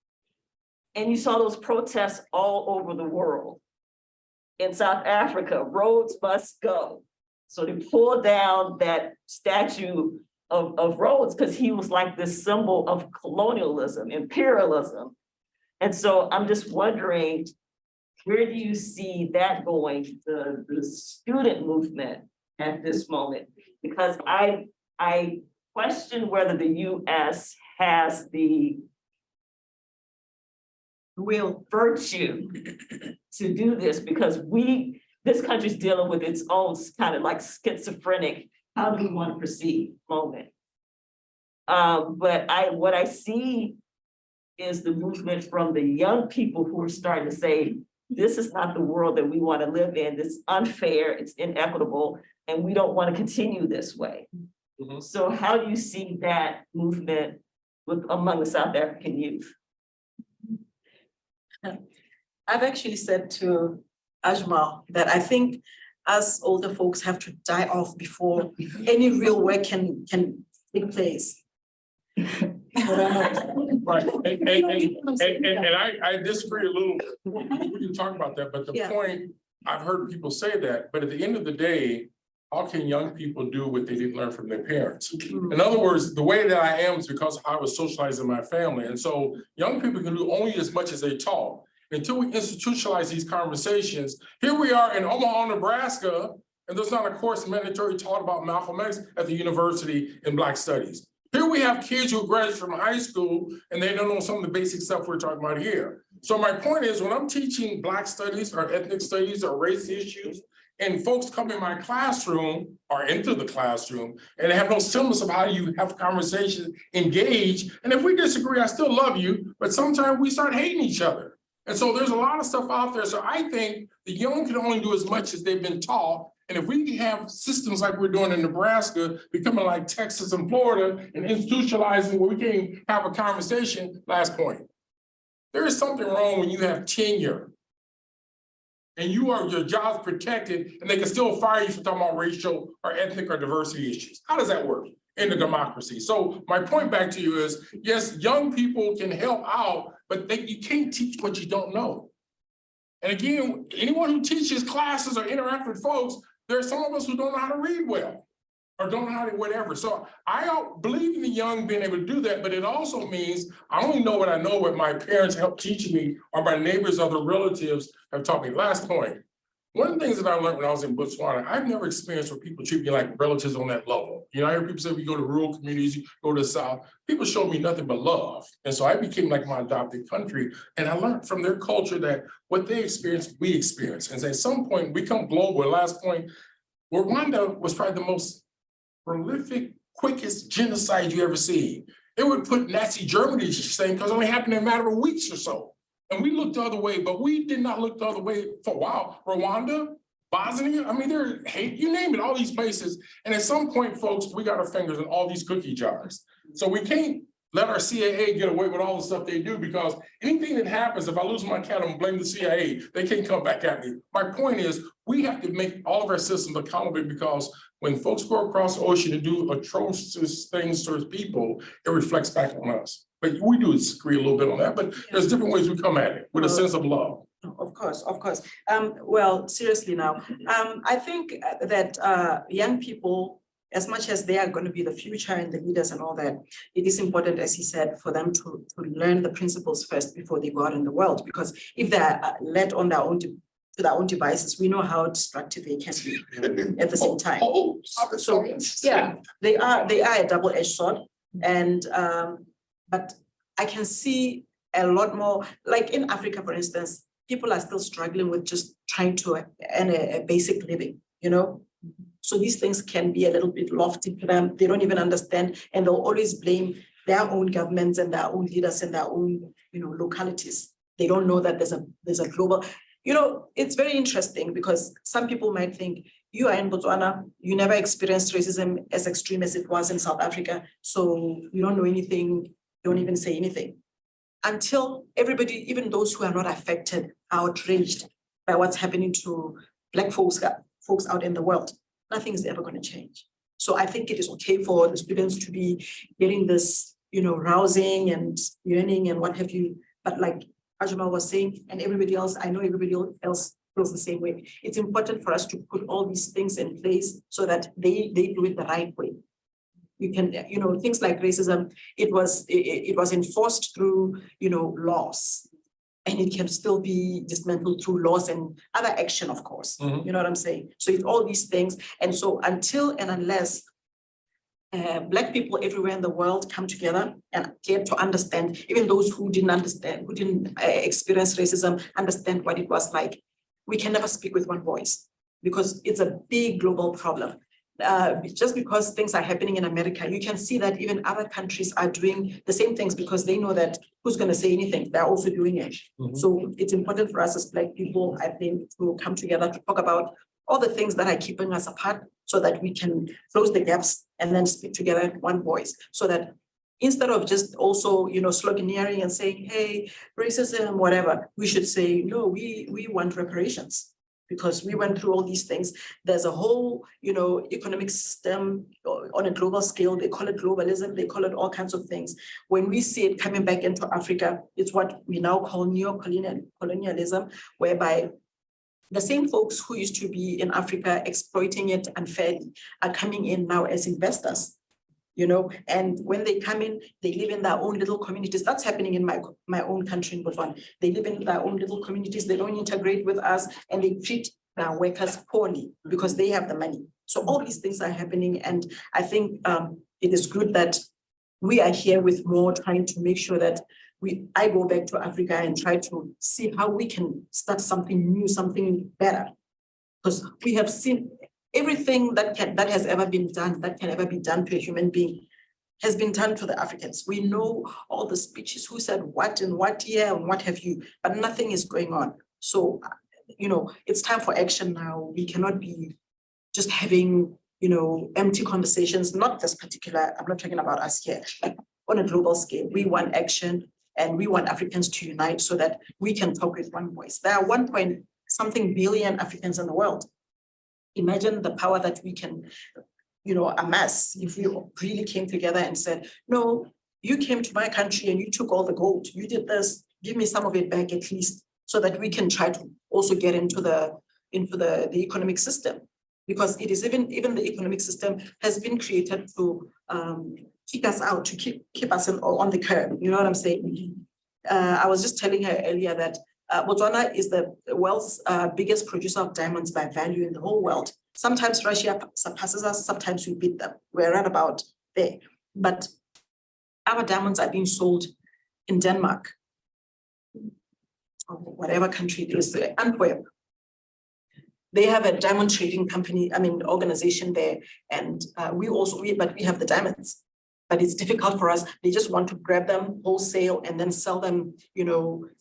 And you saw those protests all over the world. In South Africa, roads must go. So they pulled down that statue of Rhodes because he was like this symbol of colonialism, imperialism. And so I'm just wondering, where do you see that going, the student movement at this moment? Because I question whether the US has the real virtue to do this, because this country's dealing with its own kind of like schizophrenic, how do we want to proceed moment. But what I see is the movement from the young people who are starting to say, this is not the world that we want to live in. This is unfair, it's inequitable, and we don't want to continue this way. Mhm. So how do you see that movement among the South African youth? I've actually said to Ajmal that I think us older folks have to die off before any real work can take place. Right, and I disagree a little, we can talk about that, but the Yeah. point, I've heard people say that, but at the end of the day, how can young people do what they didn't learn from their parents? In other words, the way that I am is because I was socialized in my family, and so young people can do only as much as they taught. Until we institutionalize these conversations, here we are in Omaha, Nebraska, and there's not a course mandatory taught about Malcolm X at the university in Black Studies. Here we have kids who graduate from high school and they don't know some of the basic stuff we're talking about here. So my point is, when I'm teaching Black studies or ethnic studies or race issues, and folks come in my classroom or into the classroom and they have no semblance of how you have conversations, engage, and if we disagree, I still love you, but sometimes we start hating each other. And so there's a lot of stuff out there. So I think the young can only do as much as they've been taught. And if we can have systems like we're doing in Nebraska, becoming like Texas and Florida and institutionalizing where we can have a conversation, last point. There is something wrong when you have tenure and your job's protected and they can still fire you for talking about racial or ethnic or diversity issues. How does that work in a democracy? So my point back to you is, yes, young people can help out, but you can't teach what you don't know. And again, anyone who teaches classes or interacts with folks, there are some of us who don't know how to read well or don't know how to whatever. So I believe in the young being able to do that, but it also means I only know what I know, what my parents helped teach me or my neighbors, other relatives have taught me. Last point. One of the things that I learned when I was in Botswana, I've never experienced where people treat me like relatives on that level. You know, I hear people say we go to rural communities, you go to the South, people show me nothing but love. And so I became like my adopted country. And I learned from their culture that what they experience, we experience. And at some point, we become global. And last point, Rwanda was probably the most prolific, quickest genocide you ever see. It would put Nazi Germany to shame because it only happened in a matter of weeks or so. And we looked the other way, but we did not look the other way for a while. Rwanda, Bosnia, I mean, there hate, you name it, all these places. And at some point, folks, we got our fingers in all these cookie jars. So we can't let our CIA get away with all the stuff they do, because anything that happens, if I lose my cat, I'm blame the CIA, they can't come back at me. My point is, we have to make all of our systems accountable, because when folks go across the ocean to do atrocious things towards people, it reflects back on us. But we do disagree a little bit on that, but there's different ways we come at it with a sense of love. Of course, of course. Well, seriously now, I think that young people, as much as they are going to be the future and the leaders and all that, it is important, as he said, for them to learn the principles first before they go out in the world. Because if they're led on their own to their own devices, we know how destructive they can be at the same time. So yeah, they are a double-edged sword, and but I can see a lot more, like in Africa, for instance, people are still struggling with just trying to earn a basic living, you know? So these things can be a little bit lofty to them. They don't even understand, and they'll always blame their own governments and their own leaders in their own, localities. They don't know that there's a global, it's very interesting because some people might think you are in Botswana, you never experienced racism as extreme as it was in South Africa. So you don't know anything, don't even say anything. Until everybody, even those who are not affected, are outraged by what's happening to Black folks out in the world. Nothing is ever going to change. So I think it is okay for the students to be getting this, rousing and yearning and what have you. But like Ajuma was saying, and everybody else, I know everybody else feels the same way. It's important for us to put all these things in place so that they do it the right way. You can, things like racism, it was enforced through, laws. And it can still be dismantled through laws and other action, of course. Mhm. You know what I'm saying? So it's all these things. And so until and unless Black people everywhere in the world come together and get to understand, even those who didn't understand, who didn't experience racism, understand what it was like, we can never speak with one voice because it's a big global problem. Just because things are happening in America, you can see that even other countries are doing the same things because they know that who's going to say anything, they're also doing it. Mhm. So it's important for us as Black people, I think, to come together to talk about all the things that are keeping us apart so that we can close the gaps and then speak together in one voice so that instead of just also, sloganeering and saying, hey, racism, whatever, we should say, no, we want reparations. Because we went through all these things. There's a whole, economic system on a global scale. They call it globalism. They call it all kinds of things. When we see it coming back into Africa, it's what we now call neo-colonialism, whereby the same folks who used to be in Africa exploiting it unfairly are coming in now as investors. And when they come in, they live in their own little communities. That's happening in my own country in Botswana. They live in their own little communities. They don't integrate with us and they treat their workers poorly because they have the money. So all these things are happening. And I think it is good that we are here with more trying to make sure that I go back to Africa and try to see how we can start something new, something better. Because we have seen everything that has ever been done, that can ever be done to a human being, has been done to the Africans. We know all the speeches, who said what in what year and what have you, but nothing is going on. So, it's time for action now. We cannot be just having, empty conversations, not this particular, I'm not talking about us here, like on a global scale. We want action and we want Africans to unite so that we can talk with one voice. There are 1.something billion Africans in the world. Imagine the power that we can, amass if we really came together and said, no, you came to my country and you took all the gold. You did this, give me some of it back at least, so that we can try to also get into the economic system. Because it is even the economic system has been created to kick us out, to keep us on the curb. You know what I'm saying? I was just telling her earlier that Botswana is the world's biggest producer of diamonds by value in the whole world. Sometimes Russia surpasses us, sometimes we beat them. We're right about there. But our diamonds are being sold in Denmark, or whatever country it is, Antwerp. They have a diamond trading organization there. And but we have the diamonds. But it's difficult for us. They just want to grab them wholesale and then sell them,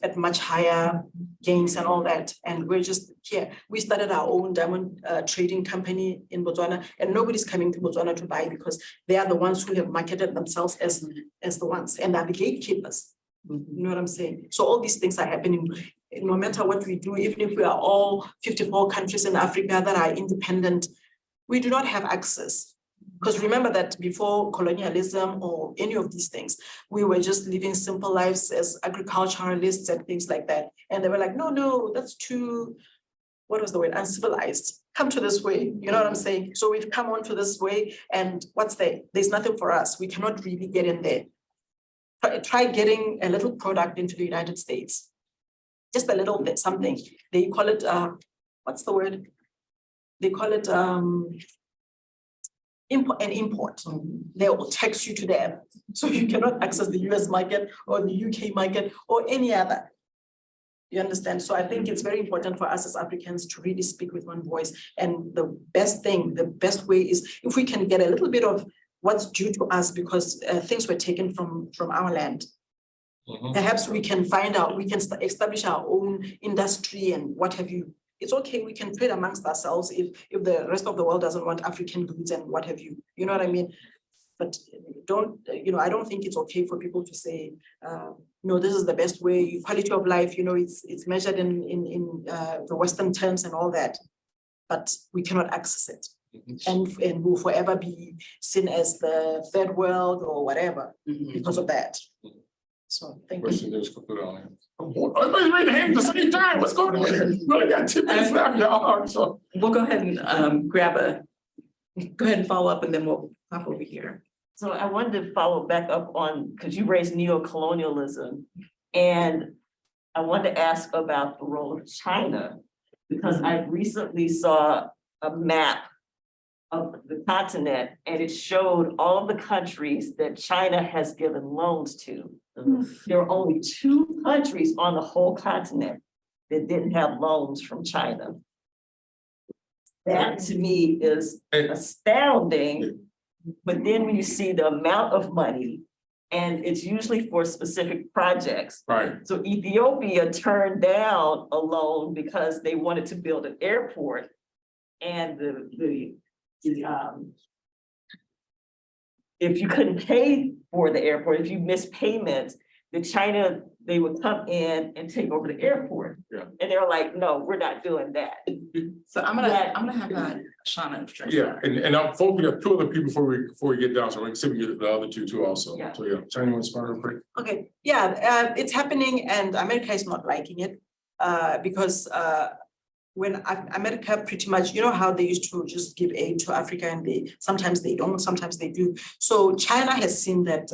at much higher gains and all that. And we're just here. We started our own diamond trading company in Botswana, and nobody's coming to Botswana to buy because they are the ones who have marketed themselves as the ones, and they're the gatekeepers. You know what I'm saying? So all these things are happening. No matter what we do, even if we are all 54 countries in Africa that are independent, we do not have access. Because remember that before colonialism or any of these things, we were just living simple lives as agriculturalists and things like that. And they were like, no, that's too, what was the word, uncivilized. Come to this way, you know what I'm saying? So we've come on to this way, and what's there? There's nothing for us. We cannot really get in there. Try getting a little product into the United States. Just a little bit, something. They call it, what's the word? They call it, import. They will tax you to them. So you cannot access the US market or the UK market or any other. You understand? So I think it's very important for us as Africans to really speak with one voice. And the best way is if we can get a little bit of what's due to us because things were taken from our land. Perhaps we can find out, we can establish our own industry and what have you. It's okay, we can trade amongst ourselves if the rest of the world doesn't want African goods and what have you. You know what I mean? But I don't think it's okay for people to say, no, this is the best way, quality of life, it's measured in the Western terms and all that, but we cannot access it. And will forever be seen as the third world or whatever because of that. So thank you. Everybody's raising hands at the same time. What's going on here? We only got 2 minutes left, y'all. So We'll go ahead and go ahead and follow up and then we'll pop over here. So I wanted to follow back up on, because you raised neocolonialism, and I wanted to ask about the role of China, because I recently saw a map of the continent, and it showed all of the countries that China has given loans to. There are only 2 countries on the whole continent that didn't have loans from China. That to me is astounding. But then when you see the amount of money, and it's usually for specific projects. right. So Ethiopia turned down a loan because they wanted to build an airport. And if you couldn't pay for the airport, if you missed payments, China, they would come in and take over the airport. Yeah. And they're like, no, we're not doing that. So I'm gonna have Shauna address Yeah, that. and I'm focusing on 2 other people before we get down, so we can see we get the other two too also. Yeah. So yeah, China wants to real quick. Okay, yeah, it's happening and America is not liking it because when America pretty much, how they used to just give aid to Africa and sometimes they don't, sometimes they do. So China has seen that,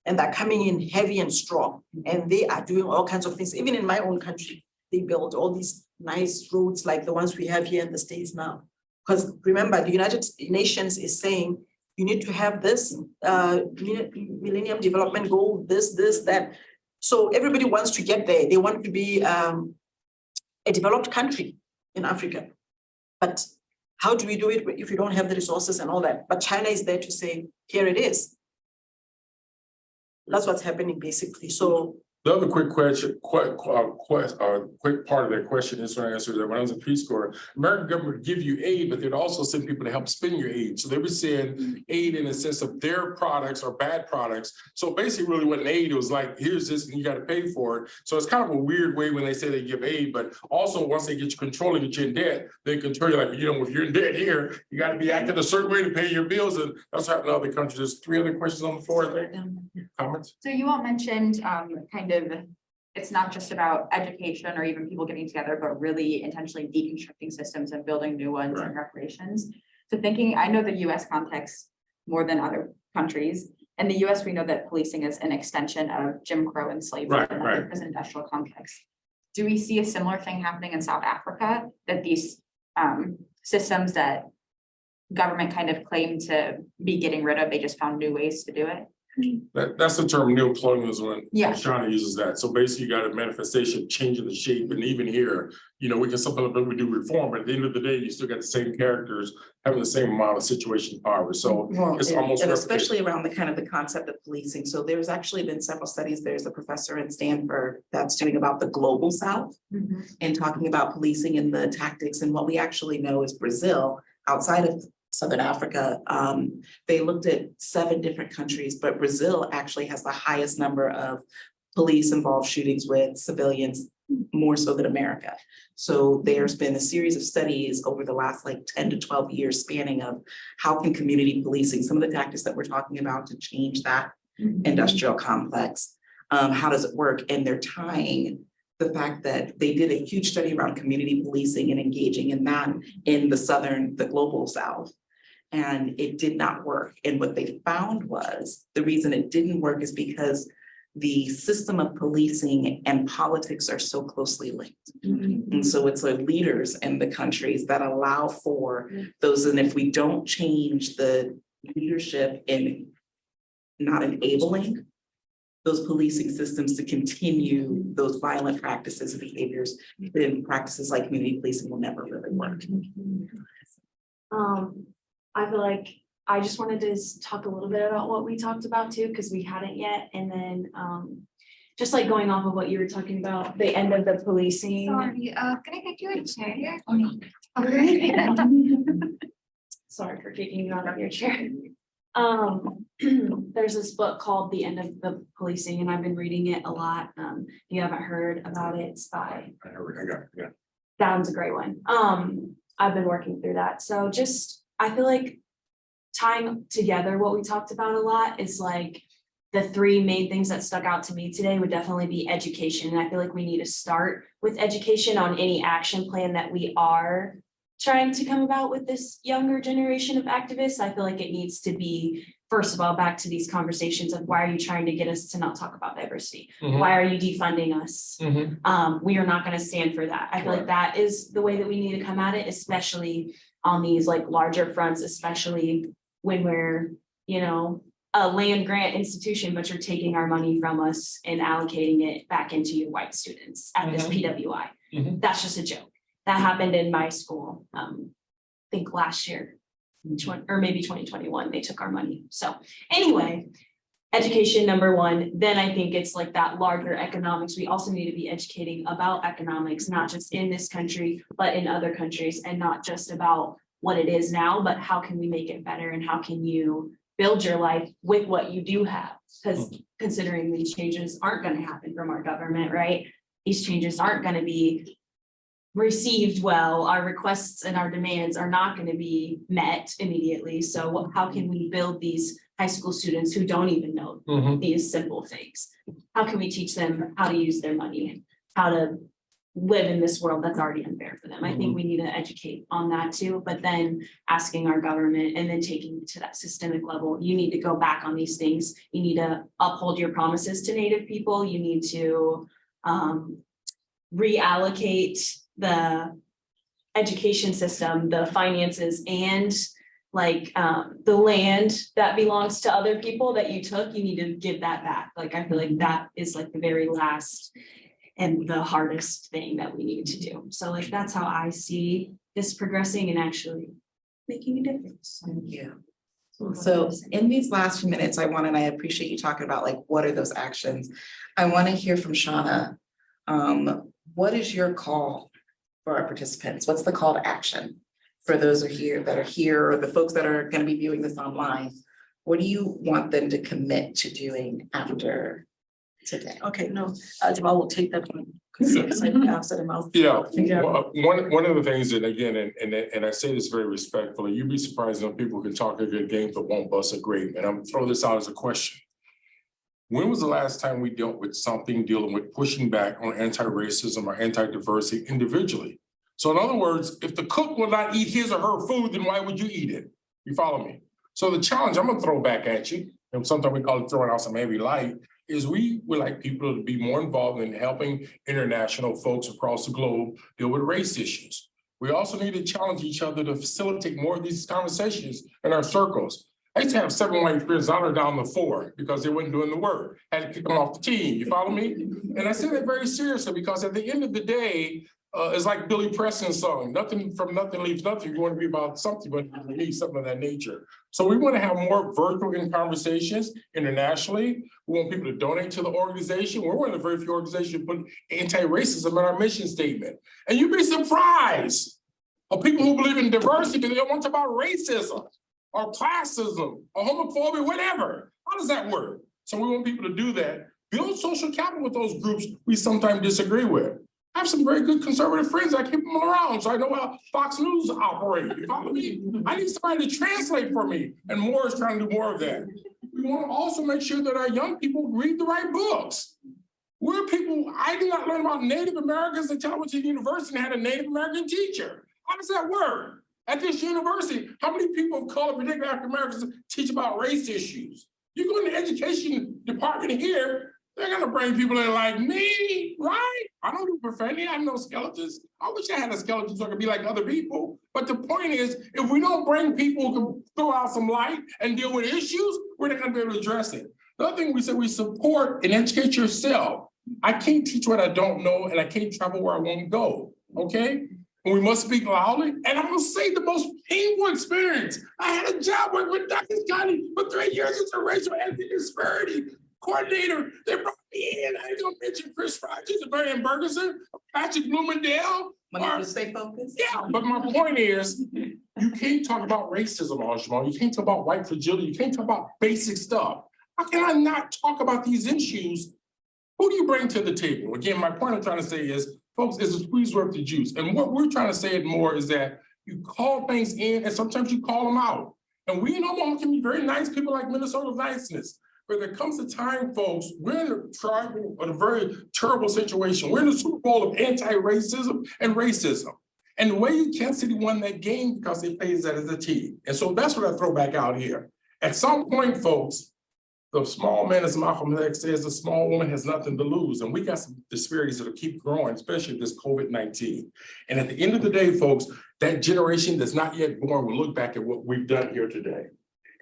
and they're coming in heavy and strong and they are doing all kinds of things. Even in my own country, they built all these nice roads like the ones we have here in the States now. Because remember, the United Nations is saying, you need to have this Millennium Development Goal, this, that. So everybody wants to get there. They want to be a developed country in Africa. But how do we do it if you don't have the resources and all that? But China is there to say, here it is. That's what's happening basically. So The other quick question, quick part of that question is when I answered that when I was a Peace Corps, American government would give you aid, but they'd also send people to help spend your aid. So they would send aid in the sense of their products or bad products. So basically really wasn't aid, it was like, here's this and you got to pay for it. So it's kind of a weird way when they say they give aid, but also once they get you controlling, get you in debt, they control you like, if you're in debt here, you got to be acting a certain way to pay your bills. And that's happening in other countries. There's 3 other questions on the floor, I think. Comments? So you all mentioned it's not just about education or even people getting together, but really intentionally deconstructing systems and building new ones and reparations. So I know the US context more than other countries. In the US, we know that policing is an extension of Jim Crow and slavery and the prison industrial complex. Do we see a similar thing happening in South Africa, that these systems that government kind of claim to be getting rid of, they just found new ways to do it? That's the term neocolonialism, and Yeah. China uses that. So basically you got a manifestation changing the shape, and even here, we can something about we do reform, but at the end of the day, you still got the same characters having the same amount of situation power. So it's almost and especially around the concept of policing. So there's actually been several studies. There's a professor in Stanford that's doing about the global South and talking about policing and the tactics. And what we actually know is Brazil, outside of Southern Africa, they looked at 7 different countries, but Brazil actually has the highest number of police involved shootings with civilians, more so than America. So there's been a series of studies over the last 10 to 12 years spanning of how can community policing, some of the tactics that we're talking about to change that industrial complex, how does it work? And they're tying the fact that they did a huge study around community policing and engaging in that in the global South. And it did not work. And what they found was the reason it didn't work is because the system of policing and politics are so closely linked. And so it's the leaders in the countries that allow for those. And if we don't change the leadership in not enabling those policing systems to continue those violent practices and behaviors, then practices like community policing will never really work. I feel like I just wanted to talk a little bit about what we talked about too, because we hadn't yet, and then just like going off of what you were talking about, the end of the policing. Sorry, can I get you a chair? Sorry for kicking you out of your chair. There's this book called The End of the Policing, and I've been reading it a lot. If you haven't heard about it, it's by, I got it, yeah. that one's a great one. I've been working through that. So just, I feel like tying together what we talked about a lot is like the three main things that stuck out to me today would definitely be education. And I feel like we need to start with education on any action plan that we are trying to come about with this younger generation of activists. I feel like it needs to be, first of all, back to these conversations of why are you trying to get us to not talk about diversity? Why are you defunding us? We are not going to stand for that. I feel like that is the way that we need to come at it, especially on these like larger fronts, especially when we're, you know, a land grant institution, but you're taking our money from us and allocating it back into your white students at this PWI. That's just a joke. That happened in my school, I think last year, or maybe 2021, they took our money. So anyway, education number one. Then I think it's like that larger economics. We also need to be educating about economics, not just in this country, but in other countries, and not just about what it is now, but how can we make it better and how can you build your life with what you do have? Because considering these changes aren't going to happen from our government, right? These changes aren't going to be received well. Our requests and our demands are not going to be met immediately. So how can we build these high school students who don't even know these simple things? How can we teach them how to use their money, how to live in this world that's already unfair for them? I think we need to educate on that too, but then asking our government and then taking it to that systemic level. You need to go back on these things. You need to uphold your promises to Native people. You need to reallocate the education system, the finances, and like the land that belongs to other people that you took. You need to give that back. Like I feel like that is like the very last and the hardest thing that we need to do. So like that's how I see this progressing and actually making a difference. Thank you. So in these last few minutes, I appreciate you talking about like, what are those actions? I want to hear from Shauna. What is your call for our participants? What's the call to action for those that are here, or the folks that are going to be viewing this online? What do you want them to commit to doing after today? Okay, no, Jamal will take that one. 'Cause I've said a mouthful. Yeah, well, one of the things that again, and I say this very respectfully, you'd be surprised when people can talk a good game but won't bust a grape. And I'm throwing this out as a question. When was the last time we dealt with something dealing with pushing back on anti-racism or anti-diversity individually? So in other words, if the cook will not eat his or her food, then why would you eat it? You follow me? So the challenge I'm gonna throw back at you, and sometimes we call it throwing out some heavy light, is we would like people to be more involved in helping international folks across the globe deal with race issues. We also need to challenge each other to facilitate more of these conversations in our circles. I used to have 7 white friends, I was down to 4 because they weren't doing the work. Had to kick them off the team, you follow me? And I say that very seriously because at the end of the day, it's like Billy Preston's song, nothing from nothing leaves nothing. You want to be about something, but you need something of that nature. So we want to have more virtual conversations internationally. We want people to donate to the organization. We're one of the very few organizations who put anti-racism in our mission statement. And you'd be surprised of people who believe in diversity, but they don't want to talk about racism or classism or homophobia, whatever. How does that work? So we want people to do that. Build social capital with those groups we sometimes disagree with. I have some very good conservative friends. I keep them around, so I know how Fox News operates. You follow me? I need somebody to translate for me, and more is trying to do more of that. We want to also make sure that our young people read the right books. We're people, I did not learn about Native Americans until I went to university and had a Native American teacher. How does that work? At this university, how many people of color, particularly African Americans, teach about race issues? You go in the education department here, they're gonna bring people in like me, right? I don't do profanity, I have no skeletons. I wish I had a skeleton so I could be like other people. But the point is, if we don't bring people to throw out some light and deal with issues, we're not gonna be able to address it. The other thing we said, we support and educate yourself. I can't teach what I don't know, and I can't travel where I won't go, okay? And we must speak loudly, and I'm gonna say the most painful experience. I had a job working with Watkins County for 3 years as a racial ethnic disparity coordinator. They brought me in, I ain't gonna mention Chris Rogers and Marion Bergerson, Patrick Bloomingdale. Want me to stay focused? Yeah, but my point is, you can't talk about racism, Ajmal. You can't talk about white fragility. You can't talk about basic stuff. How can I not talk about these issues? Who do you bring to the table? Again, my point I'm trying to say is, folks, it's a squeeze worth the juice. And what we're trying to say it more is that you call things in and sometimes you call them out. And we in Omaha can be very nice people like Minnesota niceness. But there comes a time, folks, we're in a tribal, a very terrible situation. We're in the Super Bowl of anti-racism and racism. And the way you Kansas City won that game because they played that as a team. And so that's what I throw back out here. At some point, folks, the small man, as Malcolm X says, the small woman has nothing to lose. And we got some disparities that'll keep growing, especially this COVID-19. And at the end of the day, folks, that generation that's not yet born will look back at what we've done here today.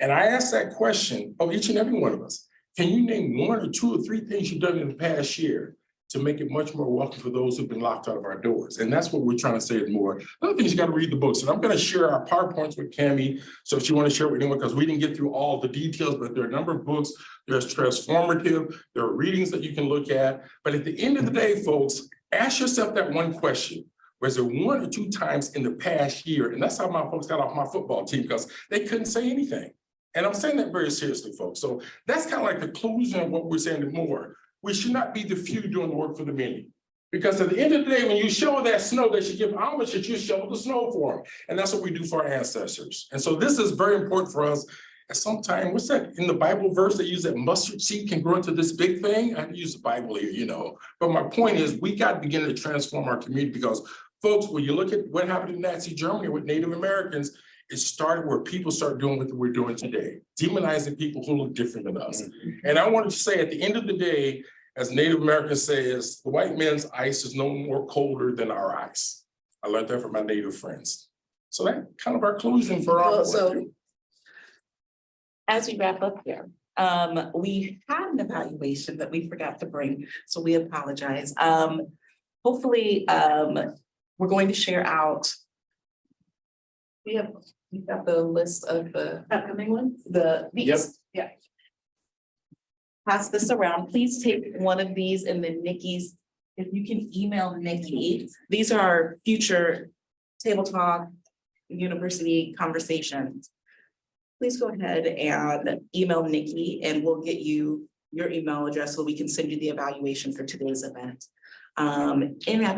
And I ask that question of each and every one of us. Can you name 1 or 2 or 3 things you've done in the past year to make it much more welcome for those who've been locked out of our doors? And that's what we're trying to say it more. Another thing is you got to read the books. And I'm going to share our PowerPoints with Cammy. So if you want to share with anyone, because we didn't get through all the details, but there are a number of books. There's transformative, there are readings that you can look at. But at the end of the day, folks, ask yourself that one question. Was there 1 or 2 times in the past year? And that's how my folks got off my football team, because they couldn't say anything. And I'm saying that very seriously, folks. So that's kind of like the conclusion of what we're saying more. We should not be the few doing the work for the many. Because at the end of the day, when you shovel that snow, they should give homage that you shovel the snow for them. And that's what we do for our ancestors. And so this is very important for us. And sometimes, what's that in the Bible verse that use that mustard seed can grow into this big thing? I use the Bible here, you know. But my point is, we got to begin to transform our community because, folks, when you look at what happened in Nazi Germany with Native Americans, it started where people start doing what we're doing today, demonizing people who look different than us. And I wanted to say at the end of the day, as Native Americans says, the white man's ice is no more colder than our ice. I learned that from my Native friends. So that kind of our conclusion for our. So as we wrap up here, we had an evaluation that we forgot to bring, so we apologize. Hopefully, we're going to share out. You've got the list of the upcoming ones, these. Yeah. Pass this around. Please take one of these and then Nikki's, if you can email Nikki. These are our future table talk, university conversations. Please go ahead and email Nikki and we'll get you your email address so we can send you the evaluation for today's event. And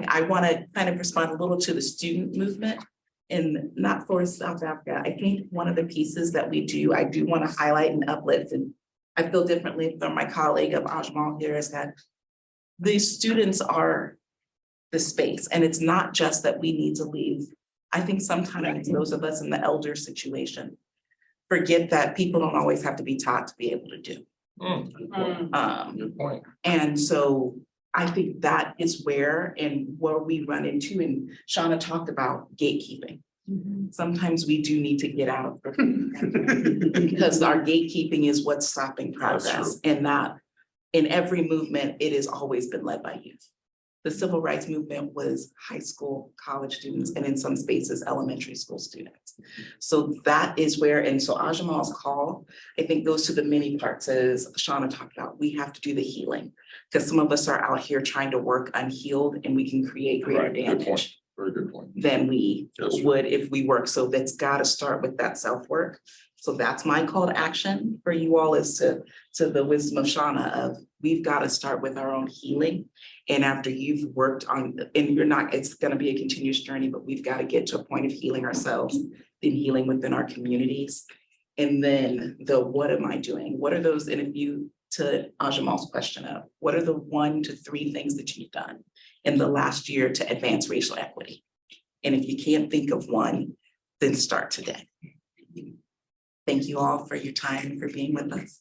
I want to kind of respond a little to the student movement. And not for South Africa. I think one of the pieces that we do, I do want to highlight and uplift, and I feel differently from my colleague of Ajmal here, is that these students are the space. And it's not just that we need to leave. I think sometimes those of us in the elder situation forget that people don't always have to be taught to be able to do. Good point. And so I think that is where we run into, and Shauna talked about gatekeeping. Sometimes we do need to get out because our gatekeeping is what's stopping progress, and that in every movement, it has always been led by youth. The civil rights movement was high school, college students, and in some spaces, elementary school students. So that is where, and so Ajmal's call, I think, goes to the many parts, as Shauna talked about. We have to do the healing because some of us are out here trying to work unhealed, and we can create greater damage Very good point. than we would if we work. So that's got to start with that self-work. So that's my call to action for you all, is to the wisdom of Shauna of we've got to start with our own healing. And after you've worked on, and it's going to be a continuous journey, but we've got to get to a point of healing ourselves, then healing within our communities. And then what am I doing? What are those, and if you, to Ajmal's question of, what are the 1 to 3 things that you've done in the last year to advance racial equity? And if you can't think of one, then start today. Thank you all for your time and for being with us.